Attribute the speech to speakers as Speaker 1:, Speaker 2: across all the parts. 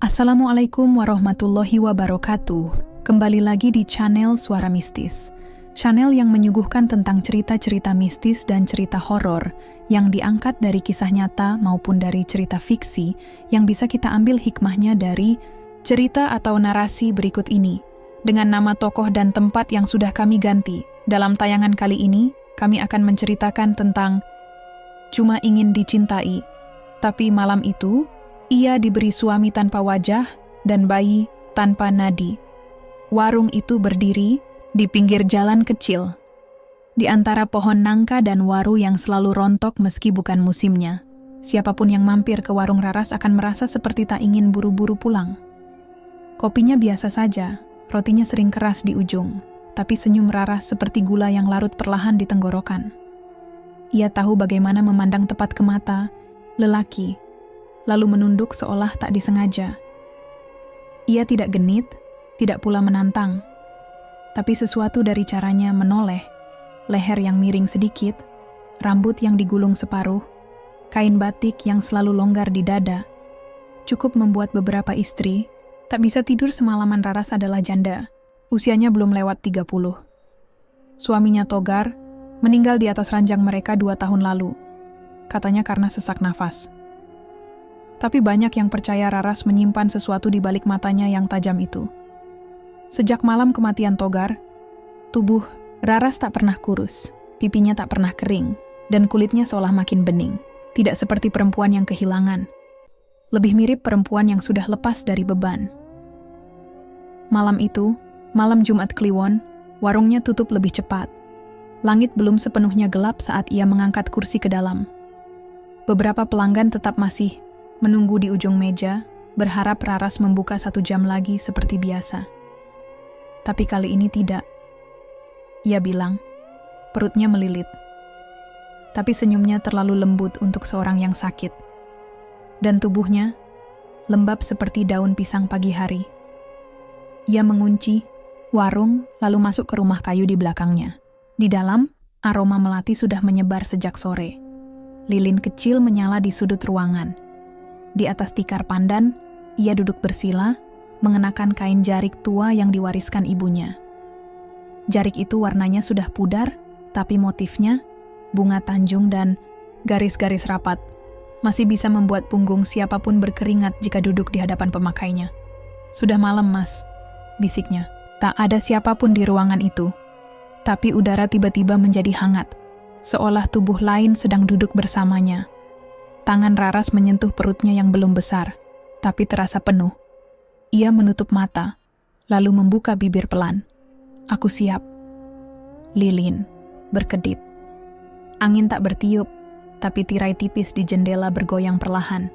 Speaker 1: Assalamualaikum warahmatullahi wabarakatuh. Kembali lagi di channel Suara Mistis. Channel yang menyuguhkan tentang cerita-cerita mistis dan cerita horor yang diangkat dari kisah nyata maupun dari cerita fiksi yang bisa kita ambil hikmahnya dari cerita atau narasi berikut ini. Dengan nama tokoh dan tempat yang sudah kami ganti. Dalam tayangan kali ini, kami akan menceritakan tentang Cuma Ingin Dicintai. Tapi malam itu, ia diberi suami tanpa wajah dan bayi tanpa nadi. Warung itu berdiri di pinggir jalan kecil, di antara pohon nangka dan waru yang selalu rontok meski bukan musimnya. Siapapun yang mampir ke warung Raras akan merasa seperti tak ingin buru-buru pulang. Kopinya biasa saja, rotinya sering keras di ujung, tapi senyum Raras seperti gula yang larut perlahan di tenggorokan. Ia tahu bagaimana memandang tepat ke mata lelaki, lalu menunduk seolah tak disengaja. Ia tidak genit, tidak pula menantang, tapi sesuatu dari caranya menoleh, leher yang miring sedikit, rambut yang digulung separuh, kain batik yang selalu longgar di dada, cukup membuat beberapa istri tak bisa tidur semalaman. Raras adalah janda, usianya belum lewat 30. Suaminya Togar meninggal di atas ranjang mereka 2 tahun lalu, katanya karena sesak nafas. Tapi banyak yang percaya Raras menyimpan sesuatu di balik matanya yang tajam itu. Sejak malam kematian Togar, tubuh Raras tak pernah kurus, pipinya tak pernah kering, dan kulitnya seolah makin bening. Tidak seperti perempuan yang kehilangan. Lebih mirip perempuan yang sudah lepas dari beban. Malam itu, malam Jumat Kliwon, warungnya tutup lebih cepat. Langit belum sepenuhnya gelap saat ia mengangkat kursi ke dalam. Beberapa pelanggan tetap masih menunggu di ujung meja, berharap Raras membuka 1 jam lagi seperti biasa. Tapi kali ini tidak. Ia bilang, perutnya melilit. Tapi senyumnya terlalu lembut untuk seorang yang sakit. Dan tubuhnya lembab seperti daun pisang pagi hari. Ia mengunci warung lalu masuk ke rumah kayu di belakangnya. Di dalam, aroma melati sudah menyebar sejak sore. Lilin kecil menyala di sudut ruangan. Di atas tikar pandan, ia duduk bersila, mengenakan kain jarik tua yang diwariskan ibunya. Jarik itu warnanya sudah pudar, tapi motifnya, bunga tanjung dan garis-garis rapat, masih bisa membuat punggung siapapun berkeringat jika duduk di hadapan pemakainya. "Sudah malam, Mas," bisiknya. Tak ada siapapun di ruangan itu, tapi udara tiba-tiba menjadi hangat, seolah tubuh lain sedang duduk bersamanya. Tangan Raras menyentuh perutnya yang belum besar, tapi terasa penuh. Ia menutup mata, lalu membuka bibir pelan. "Aku siap." Lilin berkedip. Angin tak bertiup, tapi tirai tipis di jendela bergoyang perlahan.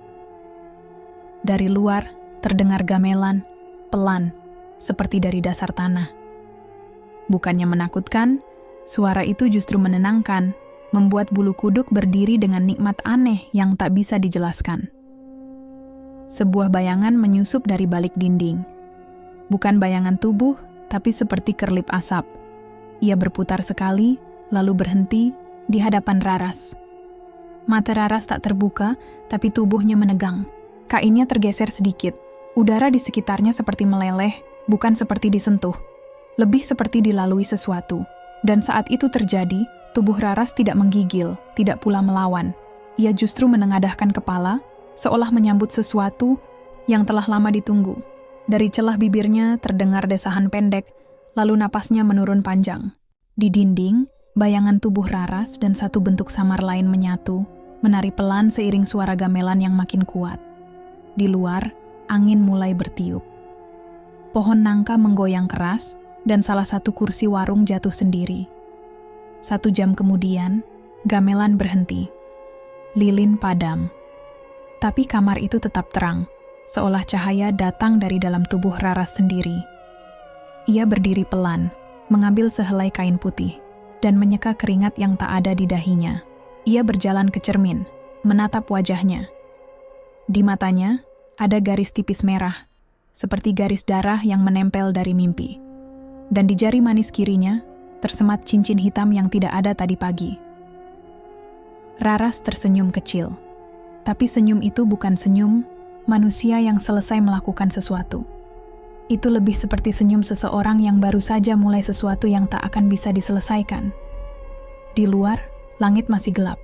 Speaker 1: Dari luar, terdengar gamelan, pelan, seperti dari dasar tanah. Bukannya menakutkan, suara itu justru menenangkan, membuat bulu kuduk berdiri dengan nikmat aneh yang tak bisa dijelaskan. Sebuah bayangan menyusup dari balik dinding. Bukan bayangan tubuh, tapi seperti kerlip asap. Ia berputar sekali, lalu berhenti di hadapan Raras. Mata Raras tak terbuka, tapi tubuhnya menegang. Kainnya tergeser sedikit. Udara di sekitarnya seperti meleleh, bukan seperti disentuh. Lebih seperti dilalui sesuatu. Dan saat itu terjadi, tubuh Raras tidak menggigil, tidak pula melawan. Ia justru menengadahkan kepala, seolah menyambut sesuatu yang telah lama ditunggu. Dari celah bibirnya terdengar desahan pendek, lalu napasnya menurun panjang. Di dinding, bayangan tubuh Raras dan satu bentuk samar lain menyatu, menari pelan seiring suara gamelan yang makin kuat. Di luar, angin mulai bertiup. Pohon nangka menggoyang keras, dan salah satu kursi warung jatuh sendiri. 1 jam kemudian, gamelan berhenti. Lilin padam. Tapi kamar itu tetap terang, seolah cahaya datang dari dalam tubuh Raras sendiri. Ia berdiri pelan, mengambil sehelai kain putih, dan menyeka keringat yang tak ada di dahinya. Ia berjalan ke cermin, menatap wajahnya. Di matanya, ada garis tipis merah, seperti garis darah yang menempel dari mimpi. Dan di jari manis kirinya, tersemat cincin hitam yang tidak ada tadi pagi. Raras tersenyum kecil. Tapi senyum itu bukan senyum manusia yang selesai melakukan sesuatu. Itu lebih seperti senyum seseorang yang baru saja mulai sesuatu yang tak akan bisa diselesaikan. Di luar, langit masih gelap.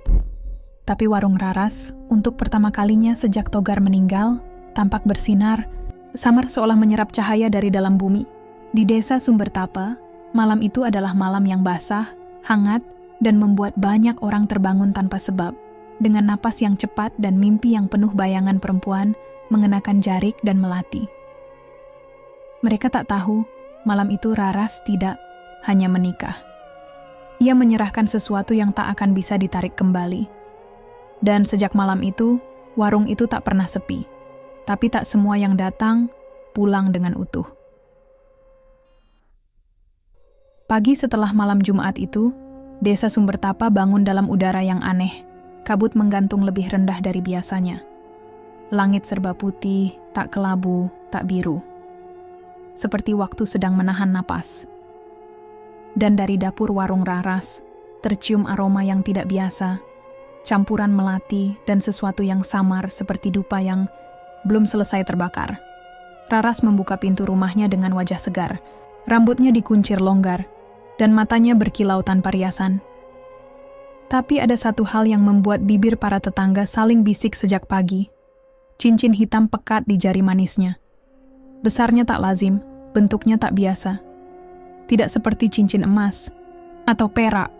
Speaker 1: Tapi warung Raras, untuk pertama kalinya sejak Togar meninggal, tampak bersinar, samar seolah menyerap cahaya dari dalam bumi. Di desa Sumbertapa, malam itu adalah malam yang basah, hangat, dan membuat banyak orang terbangun tanpa sebab, dengan napas yang cepat dan mimpi yang penuh bayangan perempuan mengenakan jarik dan melati. Mereka tak tahu, malam itu Raras tidak hanya menikah. Ia menyerahkan sesuatu yang tak akan bisa ditarik kembali. Dan sejak malam itu, warung itu tak pernah sepi. Tapi tak semua yang datang pulang dengan utuh. Pagi setelah malam Jumat itu, desa Sumbertapa bangun dalam udara yang aneh. Kabut menggantung lebih rendah dari biasanya. Langit serba putih, tak kelabu, tak biru. Seperti waktu sedang menahan napas. Dan dari dapur warung Raras, tercium aroma yang tidak biasa, campuran melati dan sesuatu yang samar seperti dupa yang belum selesai terbakar. Raras membuka pintu rumahnya dengan wajah segar, rambutnya dikuncir longgar, dan matanya berkilau tanpa riasan. Tapi ada satu hal yang membuat bibir para tetangga saling bisik sejak pagi. Cincin hitam pekat di jari manisnya. Besarnya tak lazim, bentuknya tak biasa. Tidak seperti cincin emas atau perak,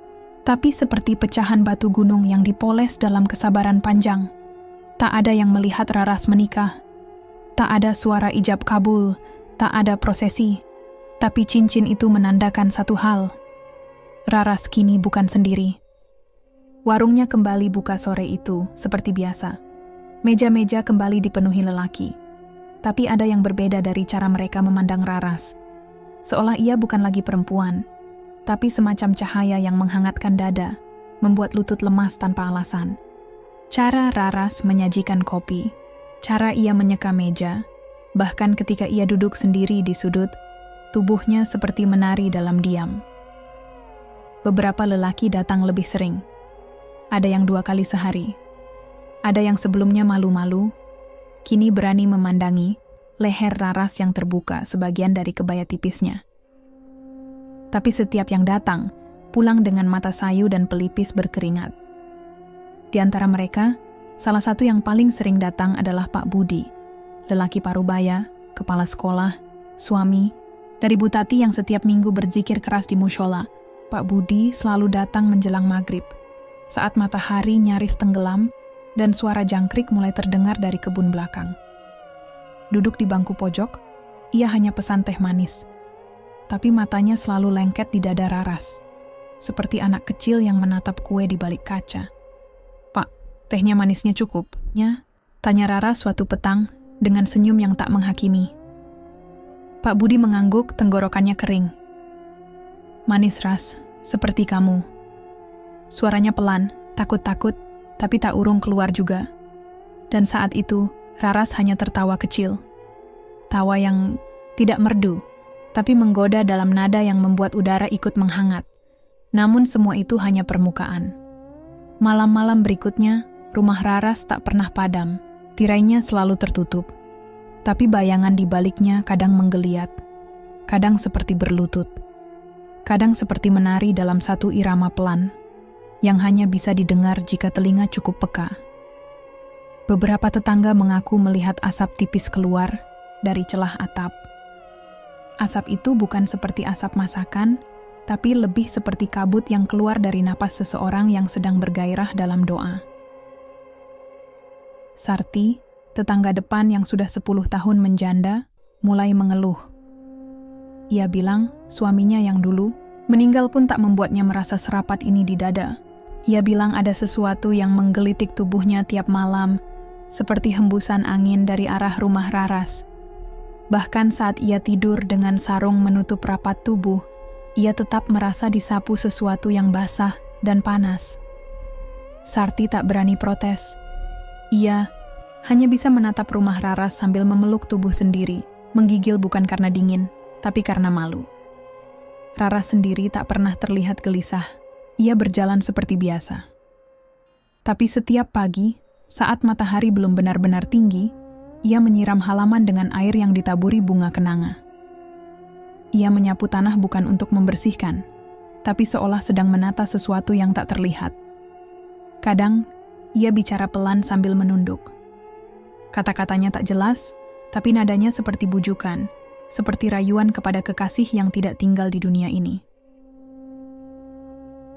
Speaker 1: tapi seperti pecahan batu gunung yang dipoles dalam kesabaran panjang. Tak ada yang melihat Raras menikah. Tak ada suara ijab kabul, tak ada prosesi. Tapi cincin itu menandakan satu hal. Raras kini bukan sendiri. Warungnya kembali buka sore itu, seperti biasa. Meja-meja kembali dipenuhi lelaki. Tapi ada yang berbeda dari cara mereka memandang Raras. Seolah ia bukan lagi perempuan, tapi semacam cahaya yang menghangatkan dada, membuat lutut lemas tanpa alasan. Cara Raras menyajikan kopi, cara ia menyeka meja, bahkan ketika ia duduk sendiri di sudut, tubuhnya seperti menari dalam diam. Beberapa lelaki datang lebih sering. Ada yang 2 kali sehari. Ada yang sebelumnya malu-malu, kini berani memandangi leher Raras yang terbuka sebagian dari kebaya tipisnya. Tapi setiap yang datang, pulang dengan mata sayu dan pelipis berkeringat. Di antara mereka, salah satu yang paling sering datang adalah Pak Budi, lelaki parubaya, kepala sekolah, suami, dari Bu Tati yang setiap minggu berzikir keras di mushola. Pak Budi selalu datang menjelang maghrib, saat matahari nyaris tenggelam dan suara jangkrik mulai terdengar dari kebun belakang. Duduk di bangku pojok, ia hanya pesan teh manis. Tapi matanya selalu lengket di dada Raras, seperti anak kecil yang menatap kue di balik kaca. "Pak, tehnya manisnya cukup, ya?" tanya Raras suatu petang dengan senyum yang tak menghakimi. Pak Budi mengangguk, tenggorokannya kering. "Manis, Ras, seperti kamu." Suaranya pelan, takut-takut, tapi tak urung keluar juga. Dan saat itu, Raras hanya tertawa kecil. Tawa yang tidak merdu, tapi menggoda dalam nada yang membuat udara ikut menghangat. Namun semua itu hanya permukaan. Malam-malam berikutnya, rumah Raras tak pernah padam. Tirainya selalu tertutup. Tapi bayangan di baliknya kadang menggeliat, kadang seperti berlutut, kadang seperti menari dalam satu irama pelan, yang hanya bisa didengar jika telinga cukup peka. Beberapa tetangga mengaku melihat asap tipis keluar dari celah atap. Asap itu bukan seperti asap masakan, tapi lebih seperti kabut yang keluar dari napas seseorang yang sedang bergairah dalam doa. Sarti, tetangga depan yang sudah 10 tahun menjanda, mulai mengeluh. Ia bilang suaminya yang dulu meninggal pun tak membuatnya merasa serapat ini di dada. Ia bilang ada sesuatu yang menggelitik tubuhnya tiap malam, seperti hembusan angin dari arah rumah Raras. Bahkan saat ia tidur dengan sarung menutup rapat tubuh, ia tetap merasa disapu sesuatu yang basah dan panas. Sarti tak berani protes. Ia hanya bisa menatap rumah Raras sambil memeluk tubuh sendiri, menggigil bukan karena dingin, tapi karena malu. Raras sendiri tak pernah terlihat gelisah. Ia berjalan seperti biasa. Tapi setiap pagi, saat matahari belum benar-benar tinggi, Ia menyiram halaman dengan air yang ditaburi bunga kenanga. Ia menyapu tanah bukan untuk membersihkan, tapi seolah sedang menata sesuatu yang tak terlihat. Kadang, ia bicara pelan sambil menunduk. Kata-katanya tak jelas, tapi nadanya seperti bujukan, seperti rayuan kepada kekasih yang tidak tinggal di dunia ini.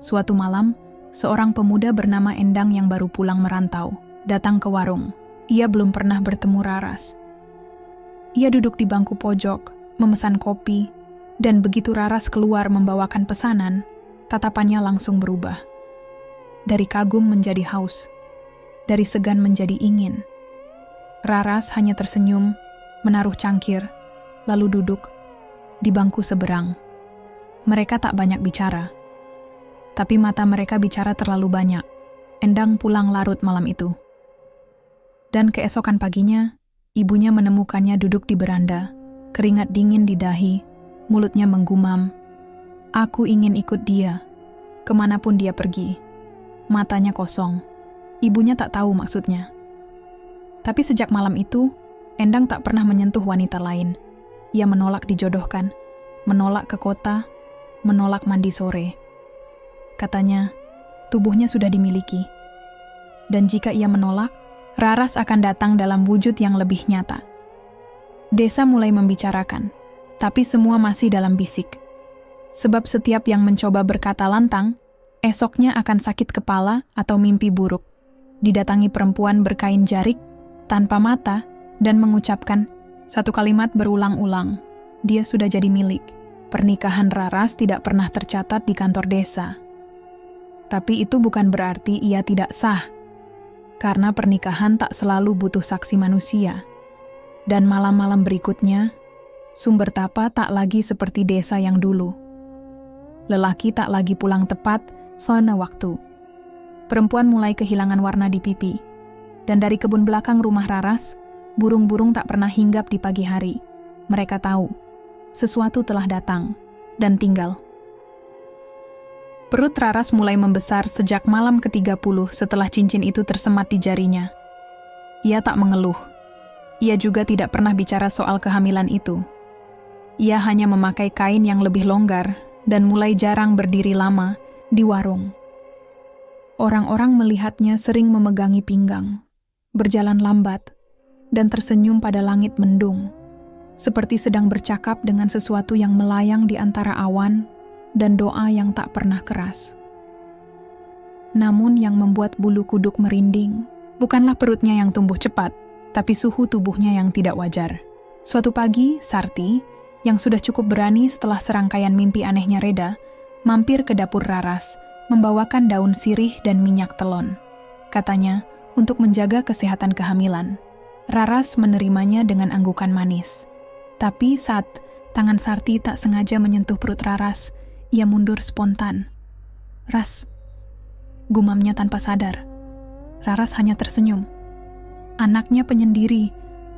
Speaker 1: Suatu malam, seorang pemuda bernama Endang yang baru pulang merantau, datang ke warung. Ia belum pernah bertemu Raras. Ia duduk di bangku pojok, memesan kopi, dan begitu Raras keluar membawakan pesanan, tatapannya langsung berubah. Dari kagum menjadi haus, dari segan menjadi ingin. Raras hanya tersenyum, menaruh cangkir, lalu duduk di bangku seberang. Mereka tak banyak bicara, tapi mata mereka bicara terlalu banyak. Endang pulang larut malam itu. Dan keesokan paginya, ibunya menemukannya duduk di beranda, keringat dingin di dahi, mulutnya menggumam, "Aku ingin ikut dia, kemanapun dia pergi." Matanya kosong. Ibunya tak tahu maksudnya. Tapi sejak malam itu, Endang tak pernah menyentuh wanita lain. Ia menolak dijodohkan, menolak ke kota, menolak mandi sore. Katanya, tubuhnya sudah dimiliki. Dan jika ia menolak, Raras akan datang dalam wujud yang lebih nyata. Desa mulai membicarakan, tapi semua masih dalam bisik. Sebab setiap yang mencoba berkata lantang, esoknya akan sakit kepala atau mimpi buruk. Didatangi perempuan berkain jarik, tanpa mata, dan mengucapkan satu kalimat berulang-ulang, dia sudah jadi milik. Pernikahan Raras tidak pernah tercatat di kantor desa. Tapi itu bukan berarti ia tidak sah, karena pernikahan tak selalu butuh saksi manusia. Dan malam-malam berikutnya, Sumber Tapa tak lagi seperti desa yang dulu. Lelaki tak lagi pulang tepat zona waktu. Perempuan mulai kehilangan warna di pipi. Dan dari kebun belakang rumah Raras, burung-burung tak pernah hinggap di pagi hari. Mereka tahu, sesuatu telah datang dan tinggal. Perut Raras mulai membesar sejak malam ke-30 setelah cincin itu tersemat di jarinya. Ia tak mengeluh. Ia juga tidak pernah bicara soal kehamilan itu. Ia hanya memakai kain yang lebih longgar dan mulai jarang berdiri lama di warung. Orang-orang melihatnya sering memegangi pinggang, berjalan lambat, dan tersenyum pada langit mendung, seperti sedang bercakap dengan sesuatu yang melayang di antara awan dan doa yang tak pernah keras. Namun yang membuat bulu kuduk merinding, bukanlah perutnya yang tumbuh cepat, tapi suhu tubuhnya yang tidak wajar. Suatu pagi, Sarti, yang sudah cukup berani setelah serangkaian mimpi anehnya reda, mampir ke dapur Raras, membawakan daun sirih dan minyak telon. Katanya, untuk menjaga kesehatan kehamilan. Raras menerimanya dengan anggukan manis. Tapi saat tangan Sarti tak sengaja menyentuh perut Raras, ia mundur spontan. "Ras," gumamnya tanpa sadar. Raras hanya tersenyum. Anaknya penyendiri,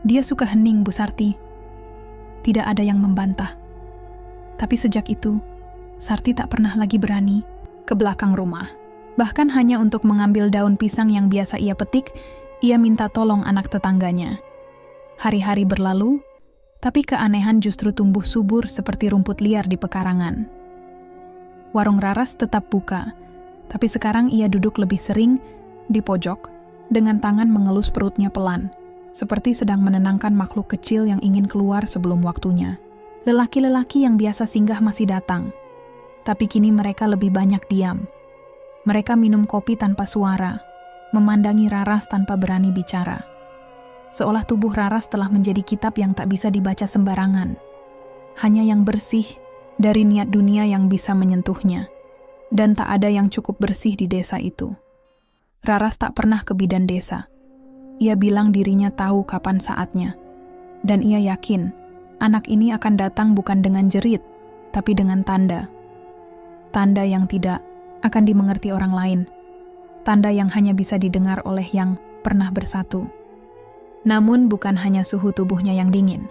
Speaker 1: dia suka hening, Bu Sarti. Tidak ada yang membantah. Tapi sejak itu, Sarti tak pernah lagi berani ke belakang rumah. Bahkan hanya untuk mengambil daun pisang yang biasa ia petik, ia minta tolong anak tetangganya. Hari-hari berlalu, tapi keanehan justru tumbuh subur seperti rumput liar di pekarangan. Warung Raras tetap buka, tapi sekarang ia duduk lebih sering di pojok, dengan tangan mengelus perutnya pelan, seperti sedang menenangkan makhluk kecil yang ingin keluar sebelum waktunya. Lelaki-lelaki yang biasa singgah masih datang, tapi kini mereka lebih banyak diam. Mereka minum kopi tanpa suara, memandangi Raras tanpa berani bicara. Seolah tubuh Raras telah menjadi kitab yang tak bisa dibaca sembarangan. Hanya yang bersih dari niat dunia yang bisa menyentuhnya. Dan tak ada yang cukup bersih di desa itu. Raras tak pernah ke bidan desa. Ia bilang dirinya tahu kapan saatnya. Dan ia yakin, anak ini akan datang bukan dengan jerit, tapi dengan tanda. Tanda yang tidak akan dimengerti orang lain. Tanda yang hanya bisa didengar oleh yang pernah bersatu. Namun bukan hanya suhu tubuhnya yang dingin.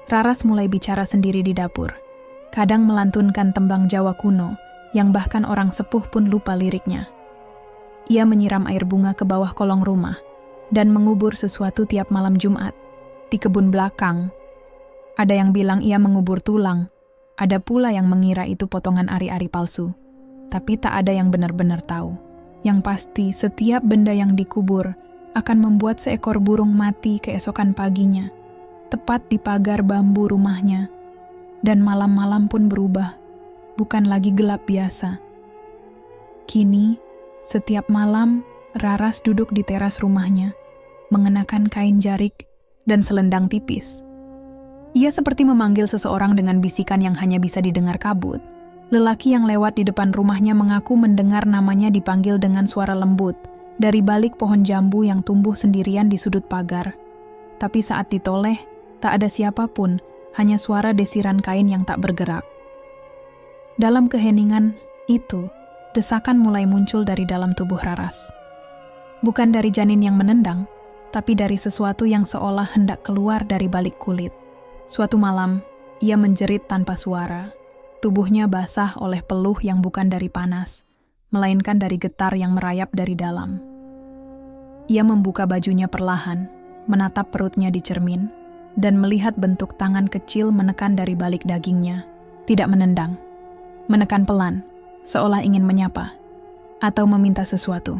Speaker 1: Raras mulai bicara sendiri di dapur. Kadang melantunkan tembang Jawa kuno, yang bahkan orang sepuh pun lupa liriknya. Ia menyiram air bunga ke bawah kolong rumah, dan mengubur sesuatu tiap malam Jumat. Di kebun belakang, ada yang bilang ia mengubur tulang, ada pula yang mengira itu potongan ari-ari palsu. Tapi tak ada yang benar-benar tahu. Yang pasti, setiap benda yang dikubur akan membuat seekor burung mati keesokan paginya, tepat di pagar bambu rumahnya. Dan malam-malam pun berubah, bukan lagi gelap biasa. Kini, setiap malam, Raras duduk di teras rumahnya, mengenakan kain jarik dan selendang tipis. Ia seperti memanggil seseorang dengan bisikan yang hanya bisa didengar kabut. Lelaki yang lewat di depan rumahnya mengaku mendengar namanya dipanggil dengan suara lembut dari balik pohon jambu yang tumbuh sendirian di sudut pagar. Tapi saat ditoleh, tak ada siapapun, hanya suara desiran kain yang tak bergerak. Dalam keheningan itu, desakan mulai muncul dari dalam tubuh Raras. Bukan dari janin yang menendang, tapi dari sesuatu yang seolah hendak keluar dari balik kulit. Suatu malam, ia menjerit tanpa suara. Tubuhnya basah oleh peluh yang bukan dari panas, melainkan dari getar yang merayap dari dalam. Ia membuka bajunya perlahan, menatap perutnya di cermin, dan melihat bentuk tangan kecil menekan dari balik dagingnya. Tidak menendang, menekan pelan, seolah ingin menyapa, atau meminta sesuatu.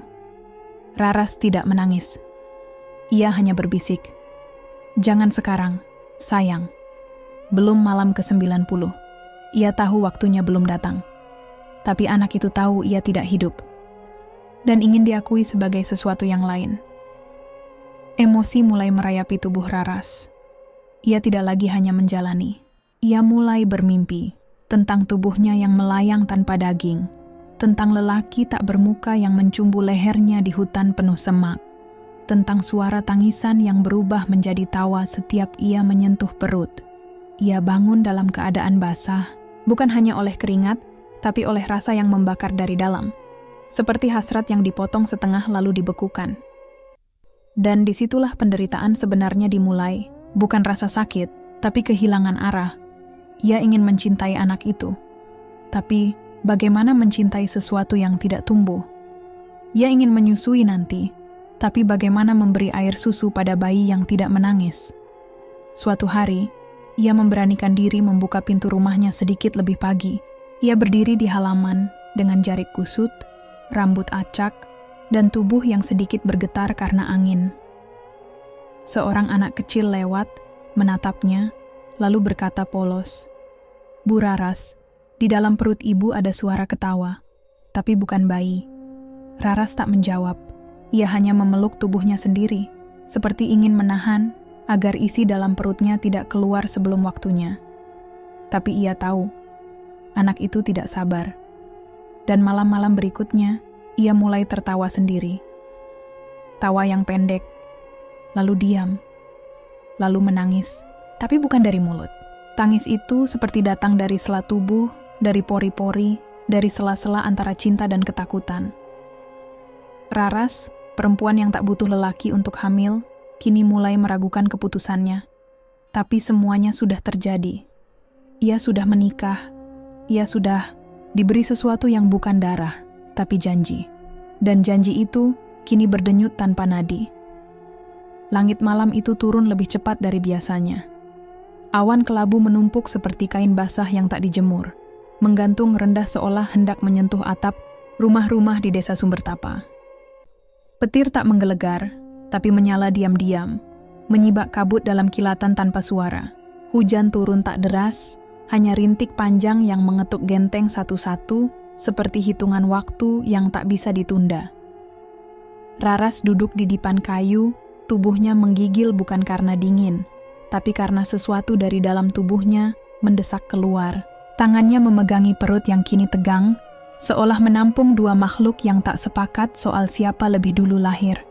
Speaker 1: Raras tidak menangis. Ia hanya berbisik, "Jangan sekarang, sayang." Belum malam ke-90. Ia tahu waktunya belum datang. Tapi anak itu tahu ia tidak hidup. Dan ingin diakui sebagai sesuatu yang lain. Emosi mulai merayapi tubuh Raras. Ia tidak lagi hanya menjalani. Ia mulai bermimpi tentang tubuhnya yang melayang tanpa daging. Tentang lelaki tak bermuka yang mencumbu lehernya di hutan penuh semak. Tentang suara tangisan yang berubah menjadi tawa setiap ia menyentuh perut. Ia bangun dalam keadaan basah, bukan hanya oleh keringat, tapi oleh rasa yang membakar dari dalam, seperti hasrat yang dipotong setengah lalu dibekukan. Dan disitulah penderitaan sebenarnya dimulai, bukan rasa sakit, tapi kehilangan arah. Ia ingin mencintai anak itu, tapi bagaimana mencintai sesuatu yang tidak tumbuh? Ia ingin menyusui nanti, tapi bagaimana memberi air susu pada bayi yang tidak menangis? Suatu hari, ia memberanikan diri membuka pintu rumahnya sedikit lebih pagi. Ia berdiri di halaman dengan jarik kusut, rambut acak, dan tubuh yang sedikit bergetar karena angin. Seorang anak kecil lewat, menatapnya, lalu berkata polos, "Bu Raras, di dalam perut ibu ada suara ketawa, tapi bukan bayi." Raras tak menjawab. Ia hanya memeluk tubuhnya sendiri, seperti ingin menahan agar isi dalam perutnya tidak keluar sebelum waktunya. Tapi ia tahu, anak itu tidak sabar. Dan malam-malam berikutnya, ia mulai tertawa sendiri. Tawa yang pendek, lalu diam, lalu menangis, tapi bukan dari mulut. Tangis itu seperti datang dari sela tubuh, dari pori-pori, dari sela-sela antara cinta dan ketakutan. Raras, perempuan yang tak butuh lelaki untuk hamil, kini mulai meragukan keputusannya. Tapi semuanya sudah terjadi. Ia sudah menikah. Ia sudah diberi sesuatu yang bukan darah, tapi janji. Dan janji itu kini berdenyut tanpa nadi. Langit malam itu turun lebih cepat dari biasanya. Awan kelabu menumpuk seperti kain basah yang tak dijemur, menggantung rendah seolah hendak menyentuh atap rumah-rumah di desa Sumbertapa. Petir tak menggelegar, tapi menyala diam-diam, menyibak kabut dalam kilatan tanpa suara. Hujan turun tak deras, hanya rintik panjang yang mengetuk genteng satu-satu, seperti hitungan waktu yang tak bisa ditunda. Raras duduk di dipan kayu, tubuhnya menggigil bukan karena dingin, tapi karena sesuatu dari dalam tubuhnya mendesak keluar. Tangannya memegangi perut yang kini tegang, seolah menampung dua makhluk yang tak sepakat soal siapa lebih dulu lahir.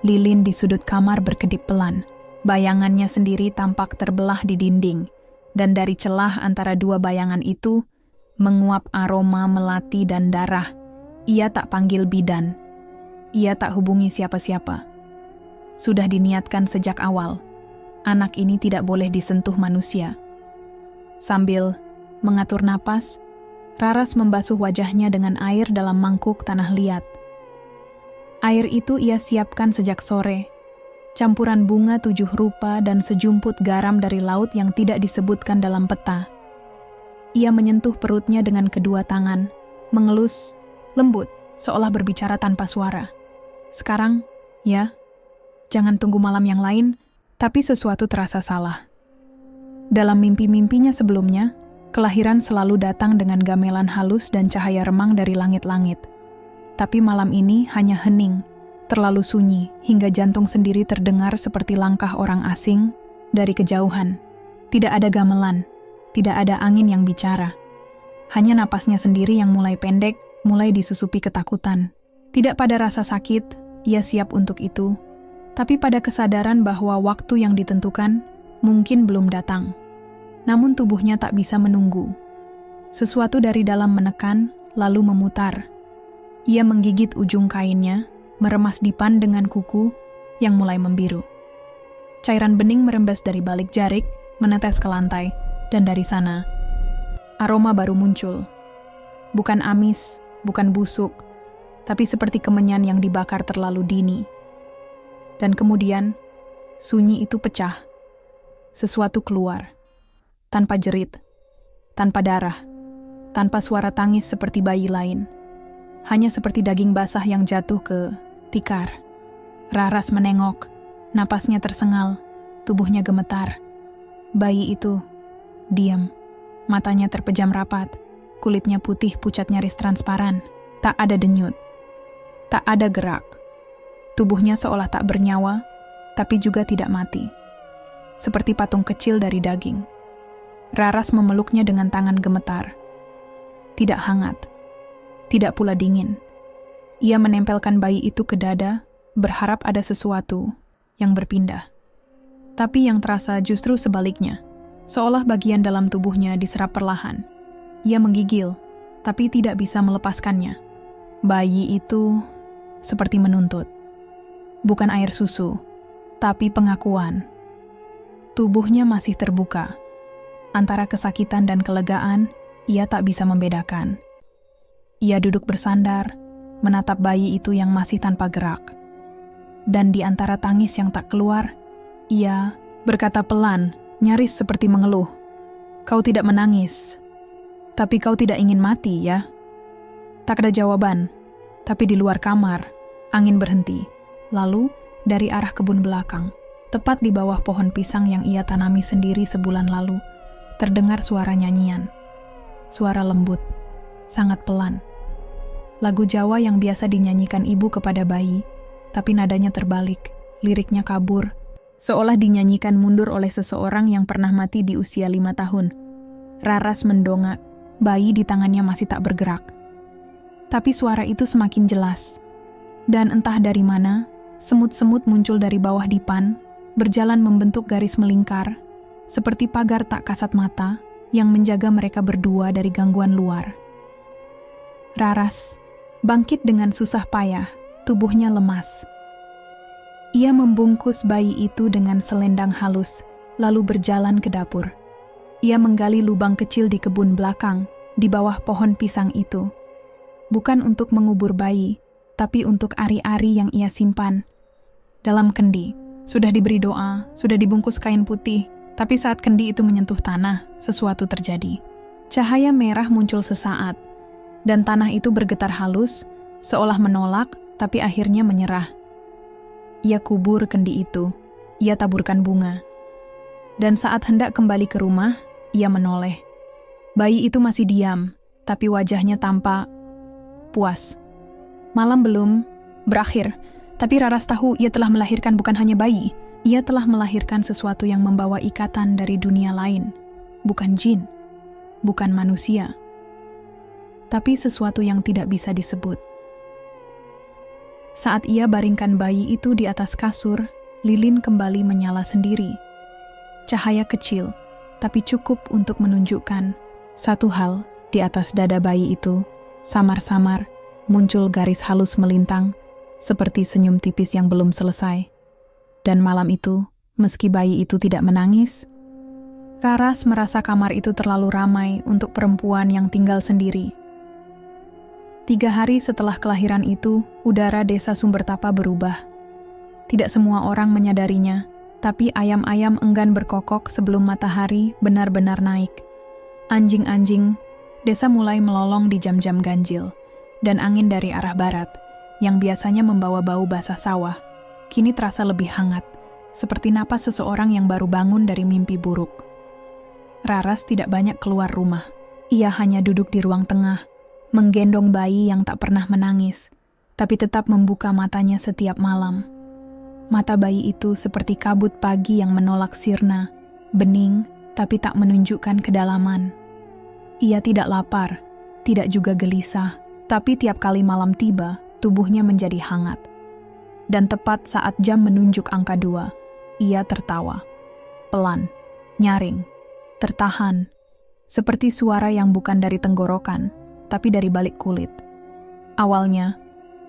Speaker 1: Lilin di sudut kamar berkedip pelan. Bayangannya sendiri tampak terbelah di dinding, dan dari celah antara dua bayangan itu, menguap aroma melati dan darah. Ia tak panggil bidan. Ia tak hubungi siapa-siapa. Sudah diniatkan sejak awal, anak ini tidak boleh disentuh manusia. Sambil mengatur napas, Raras membasuh wajahnya dengan air dalam mangkuk tanah liat. Air itu ia siapkan sejak sore, campuran bunga 7 rupa dan sejumput garam dari laut yang tidak disebutkan dalam peta. Ia menyentuh perutnya dengan kedua tangan, mengelus, lembut, seolah berbicara tanpa suara. Sekarang, ya, jangan tunggu malam yang lain, tapi sesuatu terasa salah. Dalam mimpi-mimpinya sebelumnya, kelahiran selalu datang dengan gamelan halus dan cahaya remang dari langit-langit. Tapi malam ini hanya hening, terlalu sunyi, hingga jantung sendiri terdengar seperti langkah orang asing dari kejauhan. Tidak ada gamelan, tidak ada angin yang bicara. Hanya napasnya sendiri yang mulai pendek, mulai disusupi ketakutan. Tidak pada rasa sakit, ia siap untuk itu, tapi pada kesadaran bahwa waktu yang ditentukan mungkin belum datang. Namun tubuhnya tak bisa menunggu. Sesuatu dari dalam menekan, lalu memutar. Ia menggigit ujung kainnya, meremas dipan dengan kuku yang mulai membiru. Cairan bening merembes dari balik jarik, menetes ke lantai, dan dari sana, aroma baru muncul. Bukan amis, bukan busuk, tapi seperti kemenyan yang dibakar terlalu dini. Dan kemudian, sunyi itu pecah. Sesuatu keluar. Tanpa jerit, tanpa darah, tanpa suara tangis seperti bayi lain. Hanya seperti daging basah yang jatuh ke tikar. Raras menengok, napasnya tersengal, tubuhnya gemetar. Bayi itu diam, matanya terpejam rapat, kulitnya putih pucat nyaris transparan. Tak ada denyut, tak ada gerak. Tubuhnya seolah tak bernyawa, tapi juga tidak mati. Seperti patung kecil dari daging. Raras memeluknya dengan tangan gemetar. Tidak hangat, tidak pula dingin. Ia menempelkan bayi itu ke dada, berharap ada sesuatu yang berpindah. Tapi yang terasa justru sebaliknya, seolah bagian dalam tubuhnya diserap perlahan. Ia menggigil, tapi tidak bisa melepaskannya. Bayi itu seperti menuntut. Bukan air susu, tapi pengakuan. Tubuhnya masih terbuka. Antara kesakitan dan kelegaan, ia tak bisa membedakan. Ia duduk bersandar, menatap bayi itu yang masih tanpa gerak. Dan di antara tangis yang tak keluar, ia berkata pelan, nyaris seperti mengeluh. Kau tidak menangis, tapi kau tidak ingin mati, ya? Tak ada jawaban, tapi di luar kamar, angin berhenti. Lalu, dari arah kebun belakang, tepat di bawah pohon pisang yang ia tanami sendiri sebulan lalu, terdengar suara nyanyian. Suara lembut, sangat pelan. Lagu Jawa yang biasa dinyanyikan ibu kepada bayi, tapi nadanya terbalik, liriknya kabur, seolah dinyanyikan mundur oleh seseorang yang pernah mati di usia 5 tahun. Raras mendongak, bayi di tangannya masih tak bergerak. Tapi suara itu semakin jelas. Dan entah dari mana, semut-semut muncul dari bawah dipan, berjalan membentuk garis melingkar, seperti pagar tak kasat mata yang menjaga mereka berdua dari gangguan luar. Raras bangkit dengan susah payah, tubuhnya lemas. Ia membungkus bayi itu dengan selendang halus, lalu berjalan ke dapur. Ia menggali lubang kecil di kebun belakang, di bawah pohon pisang itu. Bukan untuk mengubur bayi, tapi untuk ari-ari yang ia simpan. Dalam kendi, sudah diberi doa, sudah dibungkus kain putih, tapi saat kendi itu menyentuh tanah, sesuatu terjadi. Cahaya merah muncul sesaat, dan tanah itu bergetar halus, seolah menolak, tapi akhirnya menyerah. Ia kubur kendi itu, ia taburkan bunga. Dan saat hendak kembali ke rumah, ia menoleh. Bayi itu masih diam, tapi wajahnya tampak puas. Malam belum berakhir, tapi Raras tahu ia telah melahirkan bukan hanya bayi. Ia telah melahirkan sesuatu yang membawa ikatan dari dunia lain. Bukan jin, bukan manusia, tapi sesuatu yang tidak bisa disebut. Saat ia baringkan bayi itu di atas kasur, lilin kembali menyala sendiri. Cahaya kecil, tapi cukup untuk menunjukkan satu hal. Di atas dada bayi itu, samar-samar, muncul garis halus melintang, seperti senyum tipis yang belum selesai. Dan malam itu, meski bayi itu tidak menangis, Raras merasa kamar itu terlalu ramai untuk perempuan yang tinggal sendiri. 3 hari setelah kelahiran itu, udara desa Sumbertapa berubah. Tidak semua orang menyadarinya, tapi ayam-ayam enggan berkokok sebelum matahari benar-benar naik. Anjing-anjing desa mulai melolong di jam-jam ganjil, dan angin dari arah barat, yang biasanya membawa bau basah sawah, kini terasa lebih hangat, seperti napas seseorang yang baru bangun dari mimpi buruk. Raras tidak banyak keluar rumah. Ia hanya duduk di ruang tengah, menggendong bayi yang tak pernah menangis, tapi tetap membuka matanya setiap malam. Mata bayi itu seperti kabut pagi yang menolak sirna, bening tapi tak menunjukkan kedalaman. Ia tidak lapar, tidak juga gelisah, tapi tiap kali malam tiba, tubuhnya menjadi hangat. Dan tepat saat jam menunjuk angka 2, ia tertawa. Pelan, nyaring, tertahan, seperti suara yang bukan dari tenggorokan, tapi dari balik kulit. Awalnya,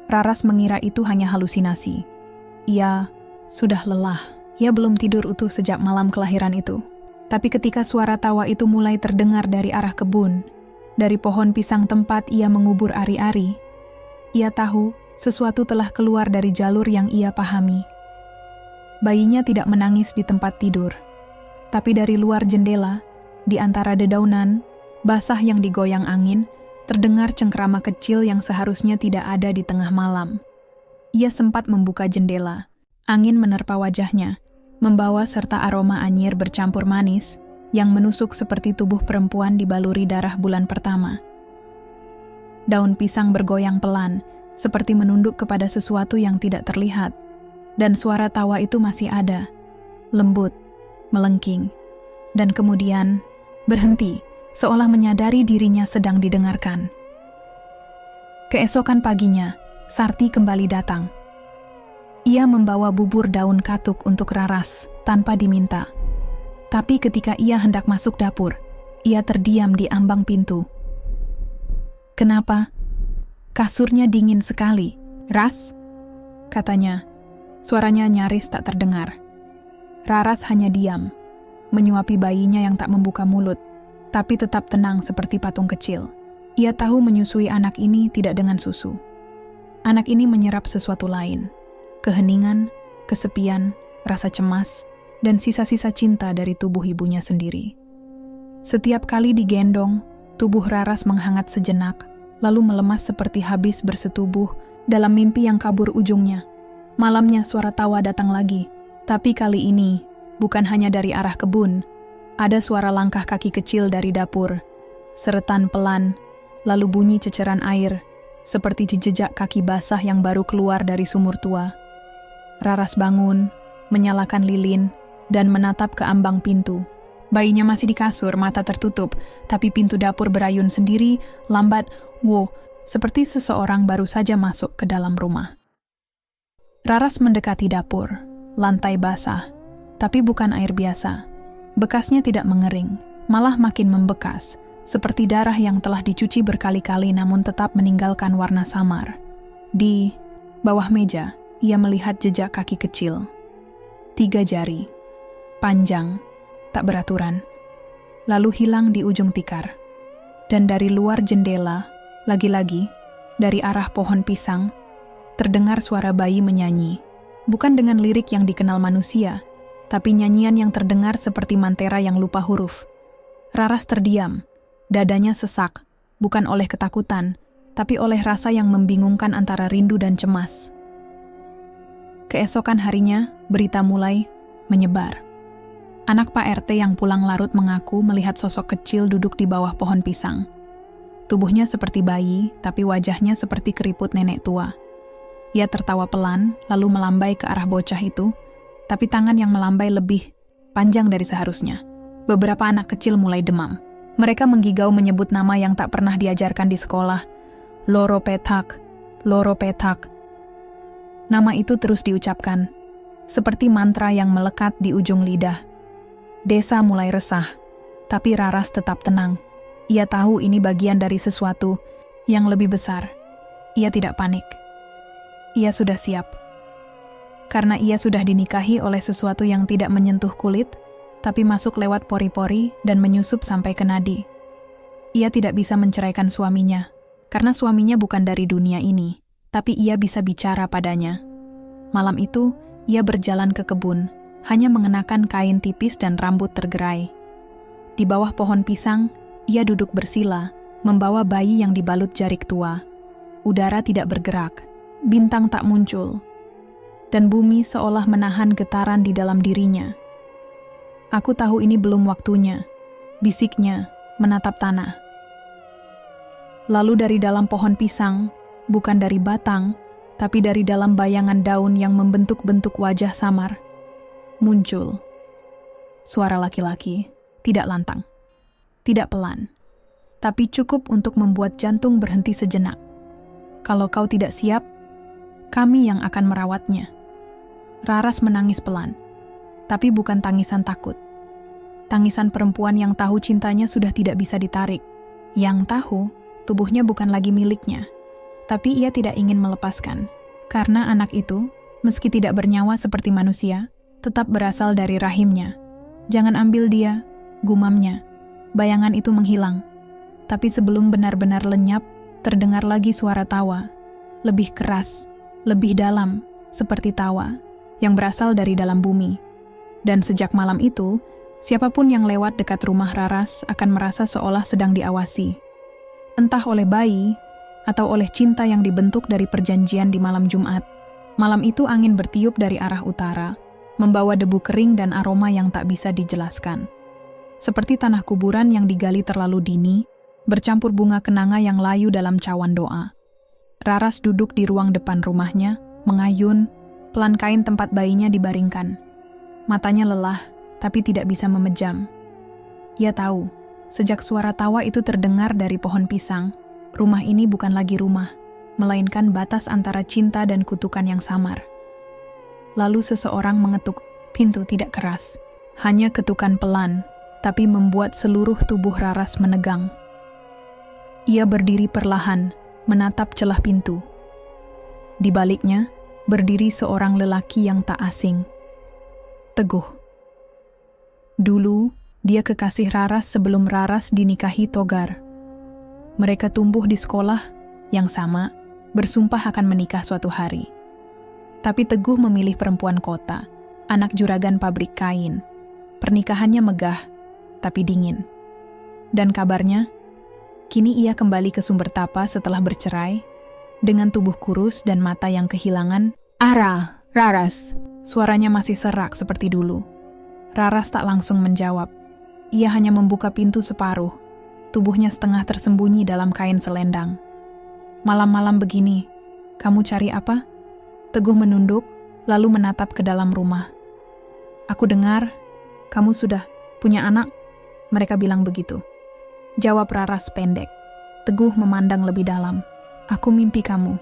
Speaker 1: Raras mengira itu hanya halusinasi. Ia sudah lelah. Ia belum tidur utuh sejak malam kelahiran itu. Tapi ketika suara tawa itu mulai terdengar dari arah kebun, dari pohon pisang tempat ia mengubur ari-ari, ia tahu sesuatu telah keluar dari jalur yang ia pahami. Bayinya tidak menangis di tempat tidur, tapi dari luar jendela, di antara dedaunan basah yang digoyang angin, terdengar cengkrama kecil yang seharusnya tidak ada di tengah malam. Ia sempat membuka jendela. Angin menerpa wajahnya, membawa serta aroma anyir bercampur manis yang menusuk seperti tubuh perempuan dibaluri darah bulan pertama. Daun pisang bergoyang pelan, seperti menunduk kepada sesuatu yang tidak terlihat, dan suara tawa itu masih ada, lembut, melengking, dan kemudian berhenti, seolah menyadari dirinya sedang didengarkan. Keesokan paginya, Sarti kembali datang. Ia membawa bubur daun katuk untuk Raras tanpa diminta. Tapi ketika ia hendak masuk dapur, ia terdiam di ambang pintu. "Kenapa? Kasurnya dingin sekali, Ras," katanya. Suaranya nyaris tak terdengar. Raras hanya diam, menyuapi bayinya yang tak membuka mulut, tapi tetap tenang seperti patung kecil. Ia tahu menyusui anak ini tidak dengan susu. Anak ini menyerap sesuatu lain. Keheningan, kesepian, rasa cemas, dan sisa-sisa cinta dari tubuh ibunya sendiri. Setiap kali digendong, tubuh Raras menghangat sejenak, lalu melemas seperti habis bersetubuh dalam mimpi yang kabur ujungnya. Malamnya suara tawa datang lagi, tapi kali ini bukan hanya dari arah kebun. Ada suara langkah kaki kecil dari dapur, seretan pelan, lalu bunyi ceceran air, seperti jejak kaki basah yang baru keluar dari sumur tua. Raras bangun, menyalakan lilin, dan menatap ke ambang pintu. Bayinya masih di kasur, mata tertutup, tapi pintu dapur berayun sendiri, lambat, seperti seseorang baru saja masuk ke dalam rumah. Raras mendekati dapur, lantai basah, tapi bukan air biasa. Bekasnya tidak mengering, malah makin membekas, seperti darah yang telah dicuci berkali-kali namun tetap meninggalkan warna samar. Di bawah meja, ia melihat jejak kaki kecil. 3 jari, panjang, tak beraturan, lalu hilang di ujung tikar. Dan dari luar jendela, lagi-lagi, dari arah pohon pisang, terdengar suara bayi menyanyi. Bukan dengan lirik yang dikenal manusia, tapi nyanyian yang terdengar seperti mantera yang lupa huruf. Raras terdiam, dadanya sesak, bukan oleh ketakutan, tapi oleh rasa yang membingungkan antara rindu dan cemas. Keesokan harinya, berita mulai menyebar. Anak Pak RT yang pulang larut mengaku melihat sosok kecil duduk di bawah pohon pisang. Tubuhnya seperti bayi, tapi wajahnya seperti keriput nenek tua. Ia tertawa pelan, lalu melambai ke arah bocah itu, tapi tangan yang melambai lebih panjang dari seharusnya. Beberapa anak kecil mulai demam. Mereka menggigau menyebut nama yang tak pernah diajarkan di sekolah. Loro petak, loro petak. Nama itu terus diucapkan, seperti mantra yang melekat di ujung lidah. Desa mulai resah, tapi Raras tetap tenang. Ia tahu ini bagian dari sesuatu yang lebih besar. Ia tidak panik. Ia sudah siap. Karena ia sudah dinikahi oleh sesuatu yang tidak menyentuh kulit, tapi masuk lewat pori-pori dan menyusup sampai ke nadi. Ia tidak bisa menceraikan suaminya, karena suaminya bukan dari dunia ini, tapi ia bisa bicara padanya. Malam itu, Ia berjalan ke kebun, hanya mengenakan kain tipis dan rambut tergerai. Di bawah pohon pisang, ia duduk bersila, membawa bayi yang dibalut jarik tua. Udara tidak bergerak, bintang tak muncul, dan bumi seolah menahan getaran di dalam dirinya. "Aku tahu ini belum waktunya," bisiknya, menatap tanah. Lalu dari dalam pohon pisang, bukan dari batang, tapi dari dalam bayangan daun yang membentuk-bentuk wajah samar, muncul suara laki-laki, tidak lantang, tidak pelan, tapi cukup untuk membuat jantung berhenti sejenak. "Kalau kau tidak siap, kami yang akan merawatnya." Raras menangis pelan, tapi bukan tangisan takut. Tangisan perempuan yang tahu cintanya sudah tidak bisa ditarik. Yang tahu, tubuhnya bukan lagi miliknya. Tapi ia tidak ingin melepaskan, karena anak itu, meski tidak bernyawa seperti manusia, tetap berasal dari rahimnya. "Jangan ambil dia," gumamnya. Bayangan itu menghilang. Tapi sebelum benar-benar lenyap, terdengar lagi suara tawa. Lebih keras, lebih dalam, seperti tawa, yang berasal dari dalam bumi. Dan sejak malam itu, siapapun yang lewat dekat rumah Raras akan merasa seolah sedang diawasi. Entah oleh bayi, atau oleh cinta yang dibentuk dari perjanjian di malam Jumat. Malam itu angin bertiup dari arah utara, membawa debu kering dan aroma yang tak bisa dijelaskan. Seperti tanah kuburan yang digali terlalu dini, bercampur bunga kenanga yang layu dalam cawan doa. Raras duduk di ruang depan rumahnya, mengayun, pelan kain tempat bayinya dibaringkan. Matanya lelah, tapi tidak bisa memejam. Ia tahu, sejak suara tawa itu terdengar dari pohon pisang, rumah ini bukan lagi rumah, melainkan batas antara cinta dan kutukan yang samar. Lalu seseorang mengetuk pintu, tidak keras, hanya ketukan pelan, tapi membuat seluruh tubuh Raras menegang. Ia berdiri perlahan, menatap celah pintu. Di baliknya, berdiri seorang lelaki yang tak asing. Teguh. Dulu, dia kekasih Raras sebelum Raras dinikahi Togar. Mereka tumbuh di sekolah yang sama, bersumpah akan menikah suatu hari. Tapi Teguh memilih perempuan kota, anak juragan pabrik kain. Pernikahannya megah, tapi dingin. Dan kabarnya, kini ia kembali ke Sumber Tapa setelah bercerai, dengan tubuh kurus dan mata yang kehilangan. Raras. Suaranya masih serak seperti dulu. Raras tak langsung menjawab. Ia hanya membuka pintu separuh. Tubuhnya setengah tersembunyi dalam kain selendang. "Malam-malam begini, kamu cari apa?" Teguh menunduk, lalu menatap ke dalam rumah. "Aku dengar, kamu sudah punya anak?" Mereka bilang begitu. Jawab Raras pendek. Teguh memandang lebih dalam. "Aku mimpi kamu.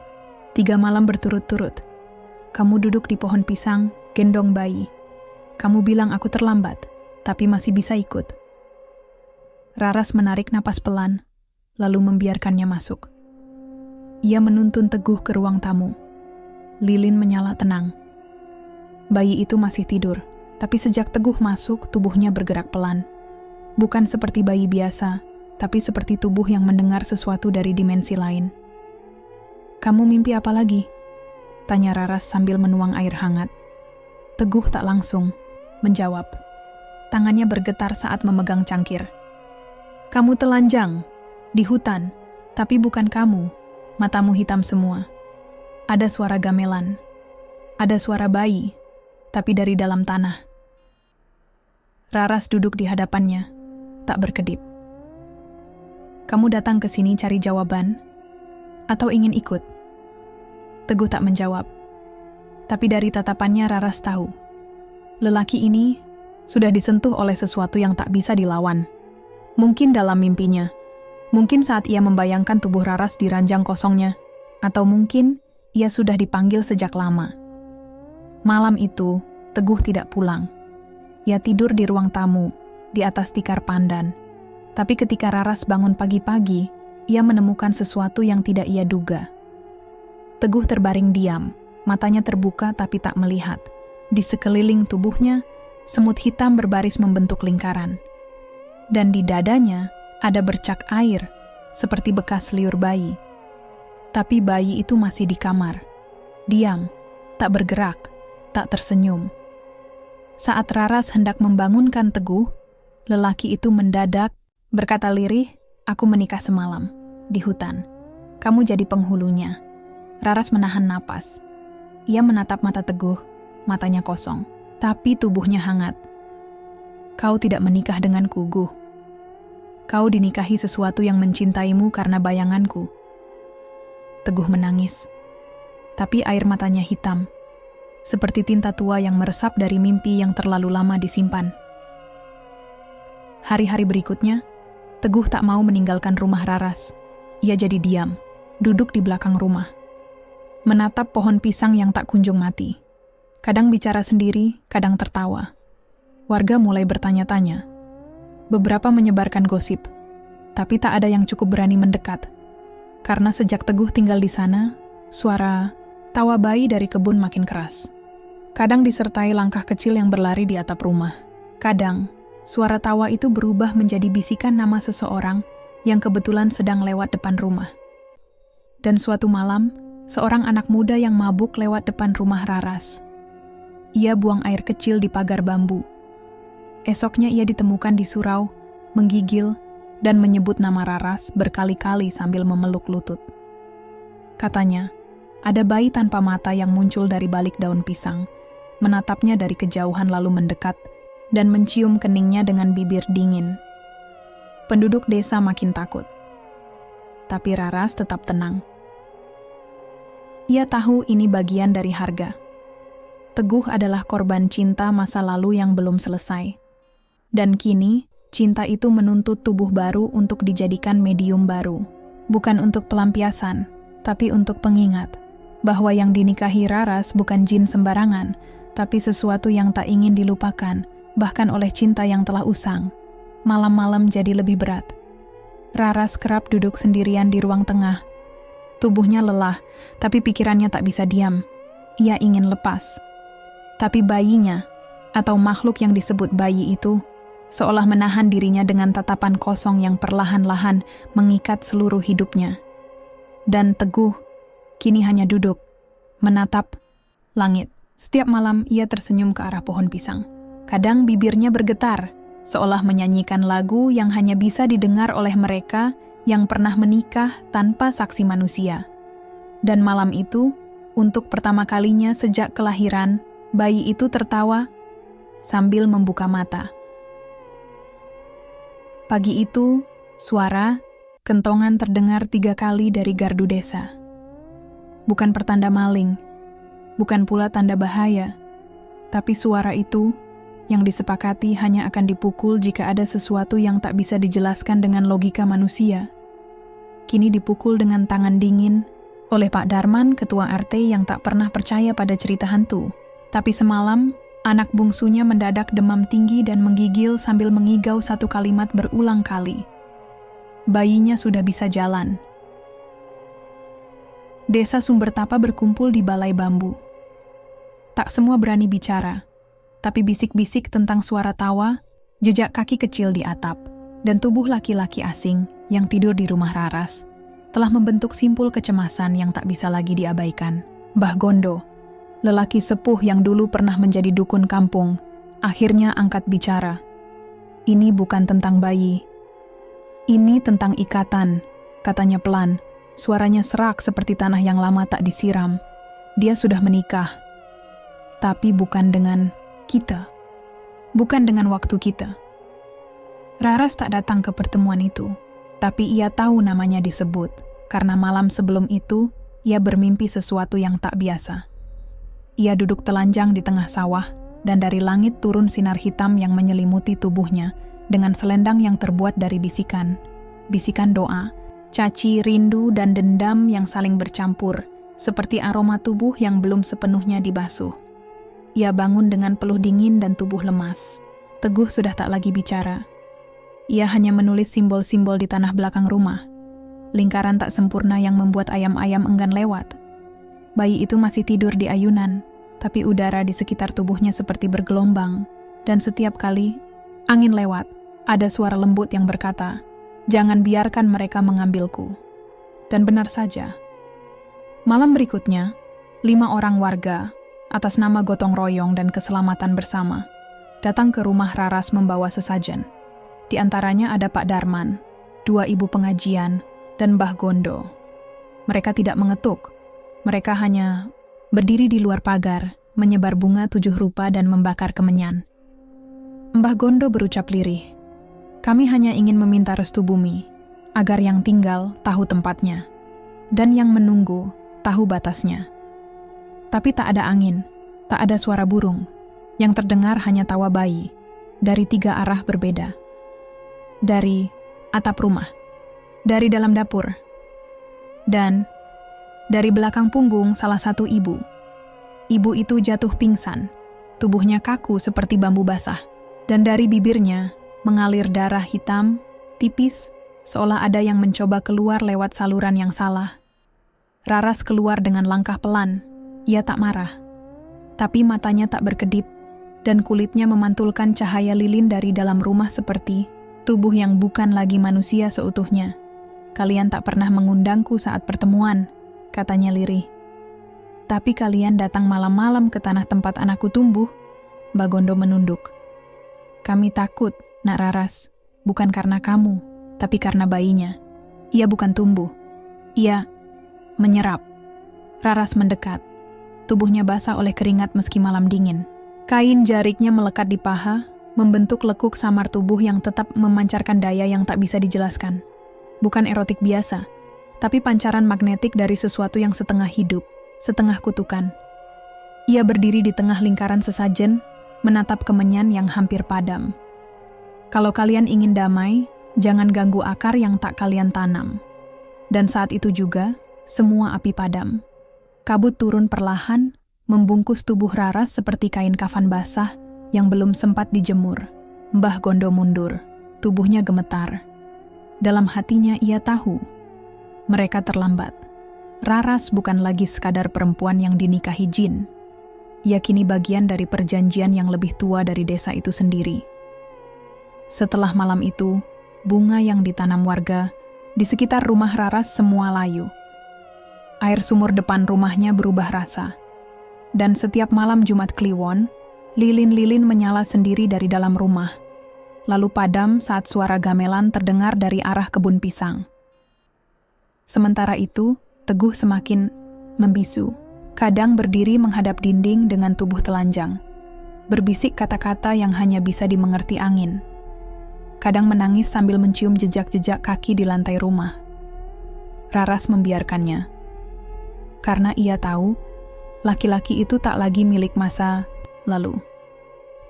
Speaker 1: 3 malam berturut-turut. Kamu duduk di pohon pisang, gendong bayi. Kamu bilang aku terlambat, tapi masih bisa ikut." Raras menarik napas pelan, lalu membiarkannya masuk. Ia menuntun Teguh ke ruang tamu. Lilin menyala tenang. Bayi itu masih tidur, tapi sejak Teguh masuk, tubuhnya bergerak pelan. Bukan seperti bayi biasa, tapi seperti tubuh yang mendengar sesuatu dari dimensi lain. "Kamu mimpi apa lagi?" tanya Raras sambil menuang air hangat. Teguh tak langsung menjawab. Tangannya bergetar saat memegang cangkir. "Kamu telanjang, di hutan, tapi bukan kamu, matamu hitam semua. Ada suara gamelan, ada suara bayi, tapi dari dalam tanah." Raras duduk di hadapannya, tak berkedip. "Kamu datang ke sini cari jawaban, atau ingin ikut?" Teguh tak menjawab, tapi dari tatapannya Raras tahu. Lelaki ini sudah disentuh oleh sesuatu yang tak bisa dilawan. Mungkin dalam mimpinya, mungkin saat ia membayangkan tubuh Raras di ranjang kosongnya, atau mungkin ia sudah dipanggil sejak lama. Malam itu, Teguh tidak pulang. Ia tidur di ruang tamu, di atas tikar pandan. Tapi ketika Raras bangun pagi-pagi, ia menemukan sesuatu yang tidak ia duga. Teguh terbaring diam, matanya terbuka tapi tak melihat. Di sekeliling tubuhnya, semut hitam berbaris membentuk lingkaran. Dan di dadanya ada bercak air, seperti bekas liur bayi. Tapi bayi itu masih di kamar, diam, tak bergerak, tak tersenyum. Saat Raras hendak membangunkan Teguh, lelaki itu mendadak berkata lirih, "Aku menikah semalam, di hutan. Kamu jadi penghulunya." Raras menahan napas. Ia menatap mata Teguh, matanya kosong, tapi tubuhnya hangat. "Kau tidak menikah denganku, Guh. Kau dinikahi sesuatu yang mencintaimu karena bayanganku." Teguh menangis, tapi air matanya hitam, seperti tinta tua yang meresap dari mimpi yang terlalu lama disimpan. Hari-hari berikutnya, Teguh tak mau meninggalkan rumah Raras. Ia jadi diam, duduk di belakang rumah, menatap pohon pisang yang tak kunjung mati. Kadang bicara sendiri, kadang tertawa. Warga mulai bertanya-tanya. Beberapa menyebarkan gosip, tapi tak ada yang cukup berani mendekat. Karena sejak Teguh tinggal di sana, suara tawa bayi dari kebun makin keras. Kadang disertai langkah kecil yang berlari di atap rumah. Kadang, suara tawa itu berubah menjadi bisikan nama seseorang yang kebetulan sedang lewat depan rumah. Dan suatu malam, seorang anak muda yang mabuk lewat depan rumah Raras. Ia buang air kecil di pagar bambu. Esoknya ia ditemukan di surau, menggigil, dan menyebut nama Raras berkali-kali sambil memeluk lutut. Katanya, ada bayi tanpa mata yang muncul dari balik daun pisang, menatapnya dari kejauhan lalu mendekat, dan mencium keningnya dengan bibir dingin. Penduduk desa makin takut. Tapi Raras tetap tenang. Ia tahu ini bagian dari harga. Teguh adalah korban cinta masa lalu yang belum selesai. Dan kini, cinta itu menuntut tubuh baru untuk dijadikan medium baru. Bukan untuk pelampiasan, tapi untuk pengingat bahwa yang dinikahi Raras bukan jin sembarangan, tapi sesuatu yang tak ingin dilupakan, bahkan oleh cinta yang telah usang. Malam-malam jadi lebih berat. Raras kerap duduk sendirian di ruang tengah. Tubuhnya lelah, tapi pikirannya tak bisa diam. Ia ingin lepas. Tapi bayinya, atau makhluk yang disebut bayi itu, seolah menahan dirinya dengan tatapan kosong yang perlahan-lahan mengikat seluruh hidupnya. Dan Teguh kini hanya duduk, menatap langit. Setiap malam ia tersenyum ke arah pohon pisang. Kadang bibirnya bergetar, seolah menyanyikan lagu yang hanya bisa didengar oleh mereka yang pernah menikah tanpa saksi manusia. Dan malam itu, untuk pertama kalinya sejak kelahiran, bayi itu tertawa sambil membuka mata. Pagi itu, suara kentongan terdengar 3 kali dari gardu desa. Bukan pertanda maling, bukan pula tanda bahaya, tapi suara itu yang disepakati hanya akan dipukul jika ada sesuatu yang tak bisa dijelaskan dengan logika manusia. Kini dipukul dengan tangan dingin oleh Pak Darman, ketua RT yang tak pernah percaya pada cerita hantu. Tapi semalam, anak bungsunya mendadak demam tinggi dan menggigil sambil mengigau satu kalimat berulang kali. Bayinya sudah bisa jalan. Desa Sumbertapa berkumpul di balai bambu. Tak semua berani bicara, tapi bisik-bisik tentang suara tawa, jejak kaki kecil di atap, dan tubuh laki-laki asing yang tidur di rumah Raras telah membentuk simpul kecemasan yang tak bisa lagi diabaikan. Mbah Gondo, lelaki sepuh yang dulu pernah menjadi dukun kampung, akhirnya angkat bicara. Ini bukan tentang bayi. Ini tentang ikatan, katanya pelan. Suaranya serak seperti tanah yang lama tak disiram. Dia sudah menikah. Tapi bukan dengan kita. Bukan dengan waktu kita. Raras tak datang ke pertemuan itu. Tapi ia tahu namanya disebut. Karena malam sebelum itu, ia bermimpi sesuatu yang tak biasa. Ia duduk telanjang di tengah sawah, dan dari langit turun sinar hitam yang menyelimuti tubuhnya, dengan selendang yang terbuat dari bisikan. Bisikan doa, caci, rindu, dan dendam yang saling bercampur, seperti aroma tubuh yang belum sepenuhnya dibasuh. Ia bangun dengan peluh dingin dan tubuh lemas. Teguh sudah tak lagi bicara. Ia hanya menulis simbol-simbol di tanah belakang rumah. Lingkaran tak sempurna yang membuat ayam-ayam enggan lewat. Bayi itu masih tidur di ayunan, tapi udara di sekitar tubuhnya seperti bergelombang. Dan setiap kali angin lewat, ada suara lembut yang berkata, "Jangan biarkan mereka mengambilku." Dan benar saja. Malam berikutnya, 5 orang warga, atas nama gotong royong dan keselamatan bersama, datang ke rumah Raras membawa sesajen. Di antaranya ada Pak Darman, 2 ibu pengajian, dan Mbah Gondo. Mereka tidak mengetuk. Mereka hanya berdiri di luar pagar, menyebar bunga 7 rupa dan membakar kemenyan. Mbah Gondo berucap lirih, "Kami hanya ingin meminta restu bumi, agar yang tinggal tahu tempatnya, dan yang menunggu tahu batasnya." Tapi tak ada angin, tak ada suara burung. Yang terdengar hanya tawa bayi, dari 3 arah berbeda. Dari atap rumah, dari dalam dapur, dan dari belakang punggung salah satu ibu. Ibu itu jatuh pingsan, tubuhnya kaku seperti bambu basah, dan dari bibirnya mengalir darah hitam, tipis, seolah ada yang mencoba keluar lewat saluran yang salah. Raras keluar dengan langkah pelan, ia tak marah. Tapi matanya tak berkedip, dan kulitnya memantulkan cahaya lilin dari dalam rumah seperti tubuh yang bukan lagi manusia seutuhnya. "Kalian tak pernah mengundangku saat pertemuan," katanya lirih. "Tapi kalian datang malam-malam ke tanah tempat anakku tumbuh." Mbah Gondo menunduk. "Kami takut, Nak Raras, bukan karena kamu, tapi karena bayinya. Ia bukan tumbuh, ia menyerap." Raras mendekat. Tubuhnya basah oleh keringat meski malam dingin. Kain jariknya melekat di paha, membentuk lekuk samar tubuh yang tetap memancarkan daya yang tak bisa dijelaskan. Bukan erotik biasa, tapi pancaran magnetik dari sesuatu yang setengah hidup, setengah kutukan. Ia berdiri di tengah lingkaran sesajen, menatap kemenyan yang hampir padam. "Kalau kalian ingin damai, jangan ganggu akar yang tak kalian tanam." Dan saat itu juga, semua api padam. Kabut turun perlahan, membungkus tubuh Raras seperti kain kafan basah yang belum sempat dijemur. Mbah Gondo mundur, tubuhnya gemetar. Dalam hatinya ia tahu, mereka terlambat. Raras bukan lagi sekadar perempuan yang dinikahi jin. Ia kini bagian dari perjanjian yang lebih tua dari desa itu sendiri. Setelah malam itu, bunga yang ditanam warga di sekitar rumah Raras semua layu. Air sumur depan rumahnya berubah rasa. Dan setiap malam Jumat Kliwon, lilin-lilin menyala sendiri dari dalam rumah, lalu padam saat suara gamelan terdengar dari arah kebun pisang. Sementara itu, Teguh semakin membisu. Kadang berdiri menghadap dinding dengan tubuh telanjang, berbisik kata-kata yang hanya bisa dimengerti angin. Kadang menangis sambil mencium jejak-jejak kaki di lantai rumah. Raras membiarkannya, karena ia tahu laki-laki itu tak lagi milik masa lalu.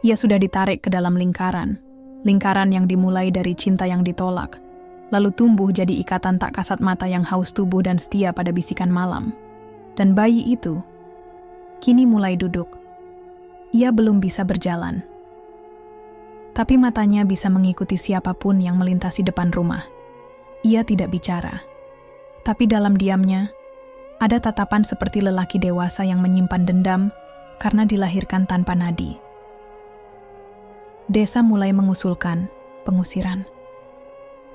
Speaker 1: Ia sudah ditarik ke dalam lingkaran yang dimulai dari cinta yang ditolak, lalu tumbuh jadi ikatan tak kasat mata yang haus tubuh dan setia pada bisikan malam. Dan bayi itu kini mulai duduk. Ia belum bisa berjalan, tapi matanya bisa mengikuti siapapun yang melintasi depan rumah. Ia tidak bicara, tapi dalam diamnya ada tatapan seperti lelaki dewasa yang menyimpan dendam karena dilahirkan tanpa nadi. Desa mulai mengusulkan pengusiran.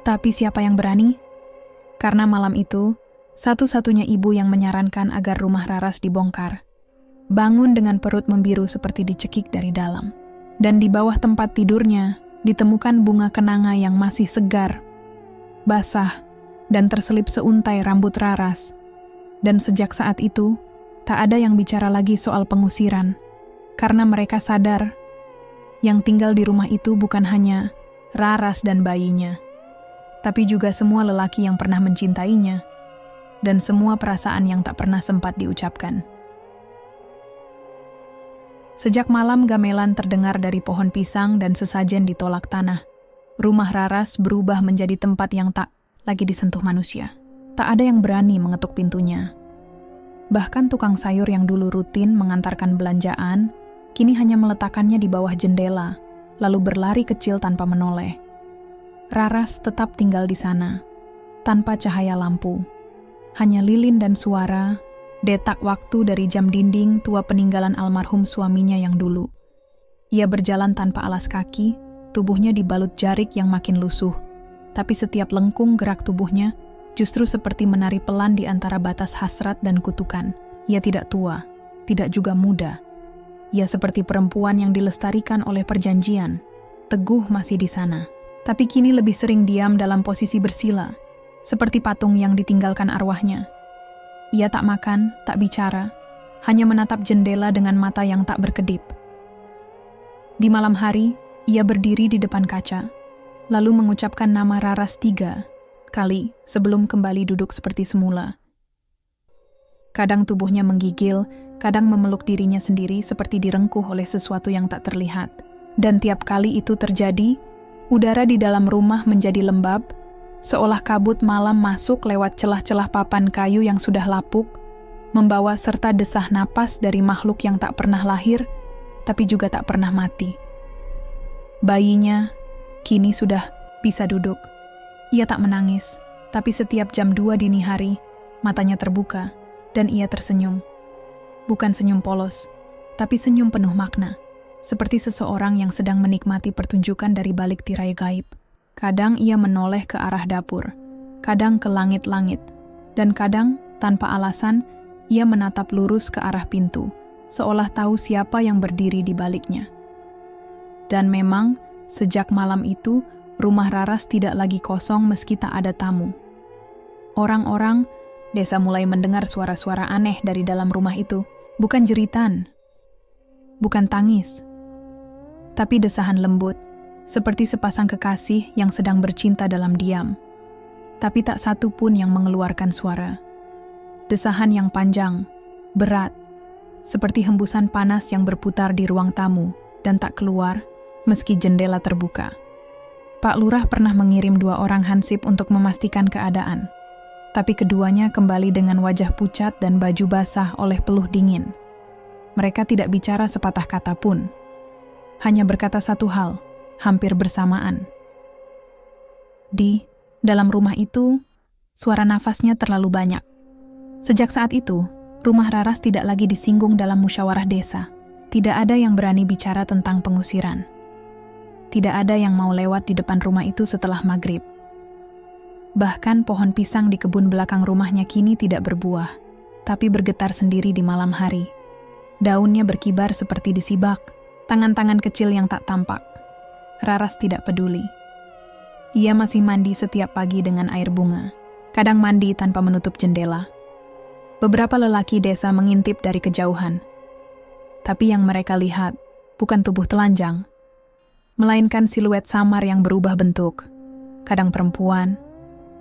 Speaker 1: Tapi siapa yang berani? Karena malam itu, satu-satunya ibu yang menyarankan agar rumah Raras dibongkar. Bangun dengan perut membiru seperti dicekik dari dalam. Dan di bawah tempat tidurnya, ditemukan bunga kenanga yang masih segar, basah, dan terselip seuntai rambut Raras. Dan sejak saat itu, tak ada yang bicara lagi soal pengusiran, karena mereka sadar yang tinggal di rumah itu bukan hanya Raras dan bayinya, tapi juga semua lelaki yang pernah mencintainya, dan semua perasaan yang tak pernah sempat diucapkan. Sejak malam gamelan terdengar dari pohon pisang dan sesajen ditolak tanah, rumah Raras berubah menjadi tempat yang tak lagi disentuh manusia. Tak ada yang berani mengetuk pintunya. Bahkan tukang sayur yang dulu rutin mengantarkan belanjaan, kini hanya meletakkannya di bawah jendela, lalu berlari kecil tanpa menoleh. Raras tetap tinggal di sana, tanpa cahaya lampu. Hanya lilin dan suara, detak waktu dari jam dinding tua peninggalan almarhum suaminya yang dulu. Ia berjalan tanpa alas kaki, tubuhnya dibalut jarik yang makin lusuh. Tapi setiap lengkung gerak tubuhnya justru seperti menari pelan di antara batas hasrat dan kutukan. Ia tidak tua, tidak juga muda, Ia seperti perempuan yang dilestarikan oleh perjanjian. Teguh masih di sana. Tapi kini lebih sering diam dalam posisi bersila, seperti patung yang ditinggalkan arwahnya. Ia tak makan, tak bicara, hanya menatap jendela dengan mata yang tak berkedip. Di malam hari, ia berdiri di depan kaca, lalu mengucapkan nama Raras 3 kali sebelum kembali duduk seperti semula. Kadang tubuhnya menggigil, kadang memeluk dirinya sendiri seperti direngkuh oleh sesuatu yang tak terlihat. Dan tiap kali itu terjadi, udara di dalam rumah menjadi lembab, seolah kabut malam masuk lewat celah-celah papan kayu yang sudah lapuk, membawa serta desah napas dari makhluk yang tak pernah lahir, tapi juga tak pernah mati. Bayinya kini sudah bisa duduk. Ia tak menangis, tapi setiap jam 2 dini hari, matanya terbuka, dan ia tersenyum. Bukan senyum polos, tapi senyum penuh makna, seperti seseorang yang sedang menikmati pertunjukan dari balik tirai gaib. Kadang ia menoleh ke arah dapur, kadang ke langit-langit, dan kadang, tanpa alasan, ia menatap lurus ke arah pintu, seolah tahu siapa yang berdiri di baliknya. Dan memang, sejak malam itu, rumah Raras tidak lagi kosong meski tak ada tamu. Orang-orang desa mulai mendengar suara-suara aneh dari dalam rumah itu. Bukan jeritan, bukan tangis, tapi desahan lembut, seperti sepasang kekasih yang sedang bercinta dalam diam. Tapi tak satu pun yang mengeluarkan suara. Desahan yang panjang, berat, seperti hembusan panas yang berputar di ruang tamu dan tak keluar meski jendela terbuka. Pak Lurah pernah mengirim 2 orang hansip untuk memastikan keadaan. Tapi keduanya kembali dengan wajah pucat dan baju basah oleh peluh dingin. Mereka tidak bicara sepatah kata pun. Hanya berkata satu hal, hampir bersamaan. Di dalam rumah itu, suara nafasnya terlalu banyak. Sejak saat itu, rumah Raras tidak lagi disinggung dalam musyawarah desa. Tidak ada yang berani bicara tentang pengusiran. Tidak ada yang mau lewat di depan rumah itu setelah maghrib. Bahkan pohon pisang di kebun belakang rumahnya kini tidak berbuah, tapi bergetar sendiri di malam hari. Daunnya berkibar seperti disibak, tangan-tangan kecil yang tak tampak. Raras tidak peduli. Ia masih mandi setiap pagi dengan air bunga, kadang mandi tanpa menutup jendela. Beberapa lelaki desa mengintip dari kejauhan. Tapi yang mereka lihat bukan tubuh telanjang, melainkan siluet samar yang berubah bentuk. Kadang perempuan,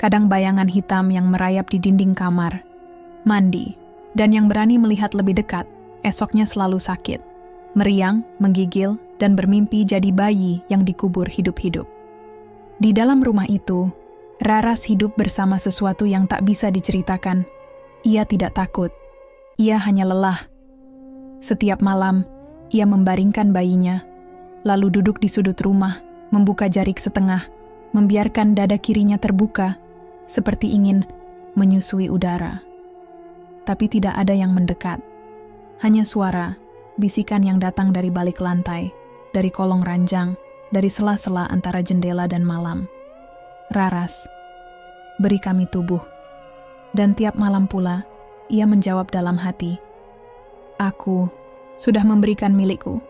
Speaker 1: kadang bayangan hitam yang merayap di dinding kamar, mandi, dan yang berani melihat lebih dekat, esoknya selalu sakit, meriang, menggigil, dan bermimpi jadi bayi yang dikubur hidup-hidup. Di dalam rumah itu, Raras hidup bersama sesuatu yang tak bisa diceritakan. Ia tidak takut, ia hanya lelah. Setiap malam, ia membaringkan bayinya, lalu duduk di sudut rumah, membuka jarik setengah, membiarkan dada kirinya terbuka, seperti ingin menyusui udara. Tapi tidak ada yang mendekat. Hanya suara, bisikan yang datang dari balik lantai, dari kolong ranjang, dari sela-sela antara jendela dan malam. Raras, beri kami tubuh. Dan tiap malam pula, ia menjawab dalam hati, aku sudah memberikan milikku.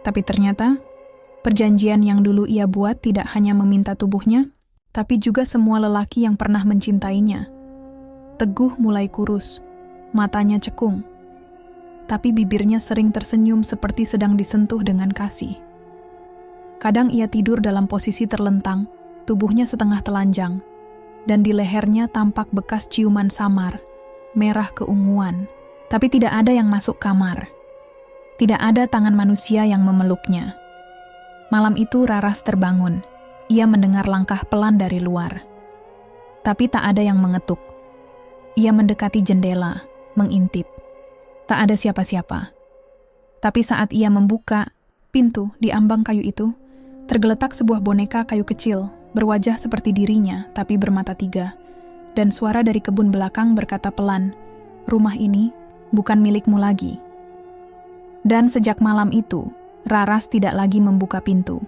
Speaker 1: Tapi ternyata, perjanjian yang dulu ia buat tidak hanya meminta tubuhnya, tapi juga semua lelaki yang pernah mencintainya. Teguh mulai kurus, matanya cekung, tapi bibirnya sering tersenyum seperti sedang disentuh dengan kasih. Kadang ia tidur dalam posisi terlentang, tubuhnya setengah telanjang, dan di lehernya tampak bekas ciuman samar, merah keunguan, tapi tidak ada yang masuk kamar. Tidak ada tangan manusia yang memeluknya. Malam itu Raras terbangun. Ia mendengar langkah pelan dari luar. Tapi tak ada yang mengetuk. Ia mendekati jendela, mengintip. Tak ada siapa-siapa. Tapi saat ia membuka pintu di ambang kayu itu, tergeletak sebuah boneka kayu kecil, berwajah seperti dirinya, tapi bermata 3. Dan suara dari kebun belakang berkata pelan, rumah ini bukan milikmu lagi. Dan sejak malam itu, Raras tidak lagi membuka pintu.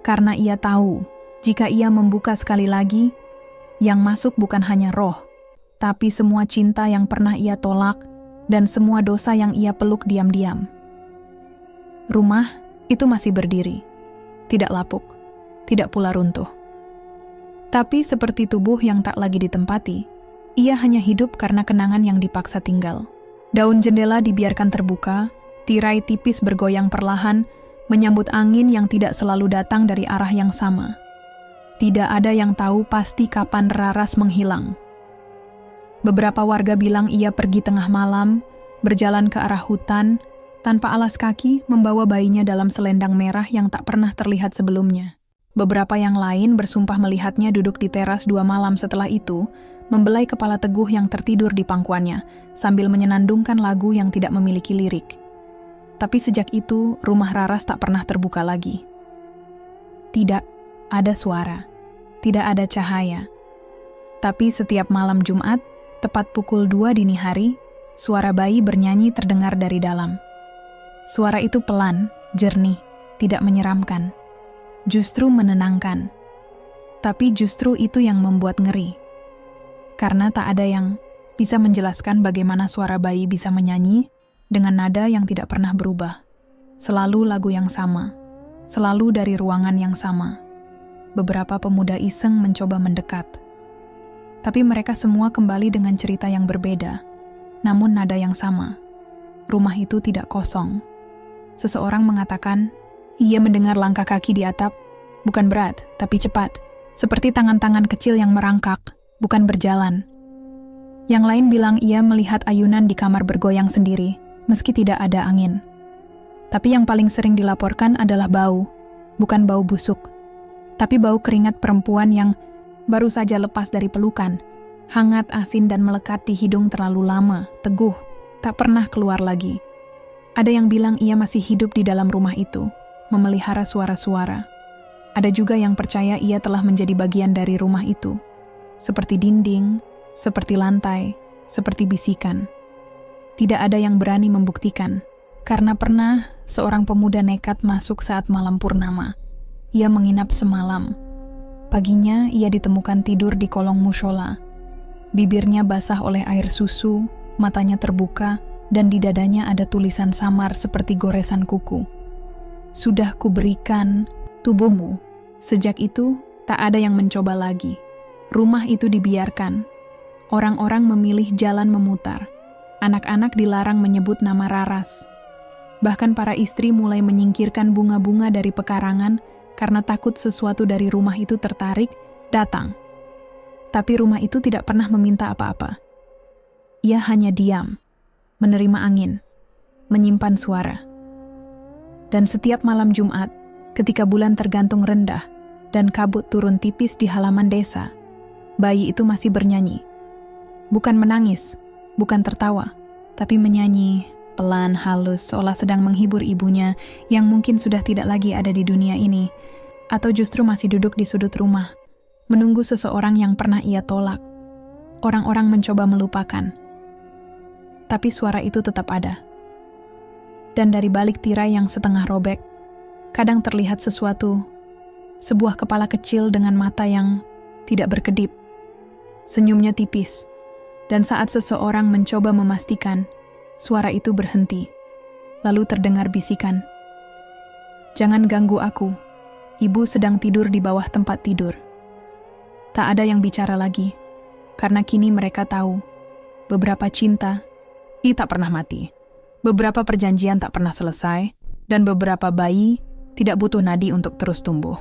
Speaker 1: Karena ia tahu, jika ia membuka sekali lagi, yang masuk bukan hanya roh, tapi semua cinta yang pernah ia tolak dan semua dosa yang ia peluk diam-diam. Rumah itu masih berdiri, tidak lapuk, tidak pula runtuh. Tapi seperti tubuh yang tak lagi ditempati, ia hanya hidup karena kenangan yang dipaksa tinggal. Daun jendela dibiarkan terbuka, tirai tipis bergoyang perlahan, menyambut angin yang tidak selalu datang dari arah yang sama. Tidak ada yang tahu pasti kapan Raras menghilang. Beberapa warga bilang ia pergi tengah malam, berjalan ke arah hutan, tanpa alas kaki membawa bayinya dalam selendang merah yang tak pernah terlihat sebelumnya. Beberapa yang lain bersumpah melihatnya duduk di teras 2 malam setelah itu, membelai kepala Teguh yang tertidur di pangkuannya, sambil menyenandungkan lagu yang tidak memiliki lirik. Tapi sejak itu, rumah Raras tak pernah terbuka lagi. Tidak ada suara, tidak ada cahaya. Tapi setiap malam Jumat, tepat pukul 2 dini hari, suara bayi bernyanyi terdengar dari dalam. Suara itu pelan, jernih, tidak menyeramkan. Justru menenangkan. Tapi justru itu yang membuat ngeri. Karena tak ada yang bisa menjelaskan bagaimana suara bayi bisa menyanyi dengan nada yang tidak pernah berubah. Selalu lagu yang sama. Selalu dari ruangan yang sama. Beberapa pemuda iseng mencoba mendekat. Tapi mereka semua kembali dengan cerita yang berbeda. Namun nada yang sama. Rumah itu tidak kosong. Seseorang mengatakan, ia mendengar langkah kaki di atap, bukan berat, tapi cepat. Seperti tangan-tangan kecil yang merangkak, bukan berjalan. Yang lain bilang ia melihat ayunan di kamar bergoyang sendiri, meski tidak ada angin. Tapi yang paling sering dilaporkan adalah bau, bukan bau busuk, tapi bau keringat perempuan yang baru saja lepas dari pelukan, hangat, asin dan melekat di hidung terlalu lama, teguh, tak pernah keluar lagi. Ada yang bilang ia masih hidup di dalam rumah itu, memelihara suara-suara. Ada juga yang percaya ia telah menjadi bagian dari rumah itu, seperti dinding, seperti lantai, seperti bisikan. Tidak ada yang berani membuktikan, karena pernah seorang pemuda nekat masuk saat malam purnama. Ia menginap semalam. Paginya ia ditemukan tidur di kolong mushola. Bibirnya basah oleh air susu, matanya terbuka, dan di dadanya ada tulisan samar seperti goresan kuku. Sudah kuberikan tubuhmu. Sejak itu, tak ada yang mencoba lagi. Rumah itu dibiarkan. Orang-orang memilih jalan memutar. Anak-anak dilarang menyebut nama Raras. Bahkan para istri mulai menyingkirkan bunga-bunga dari pekarangan karena takut sesuatu dari rumah itu tertarik, datang. Tapi rumah itu tidak pernah meminta apa-apa. Ia hanya diam, menerima angin, menyimpan suara. Dan setiap malam Jumat, ketika bulan tergantung rendah dan kabut turun tipis di halaman desa, bayi itu masih bernyanyi. Bukan menangis, bukan tertawa, tapi menyanyi pelan, halus, seolah sedang menghibur ibunya yang mungkin sudah tidak lagi ada di dunia ini, atau justru masih duduk di sudut rumah, menunggu seseorang yang pernah ia tolak. Orang-orang mencoba melupakan, tapi suara itu tetap ada. Dan dari balik tirai yang setengah robek, kadang terlihat sesuatu, sebuah kepala kecil dengan mata yang tidak berkedip. Senyumnya tipis, dan saat seseorang mencoba memastikan, suara itu berhenti. Lalu terdengar bisikan, "Jangan ganggu aku, ibu sedang tidur di bawah tempat tidur." Tak ada yang bicara lagi, karena kini mereka tahu, beberapa cinta, tak pernah mati. Beberapa perjanjian tak pernah selesai, dan beberapa bayi tidak butuh nadi untuk terus tumbuh.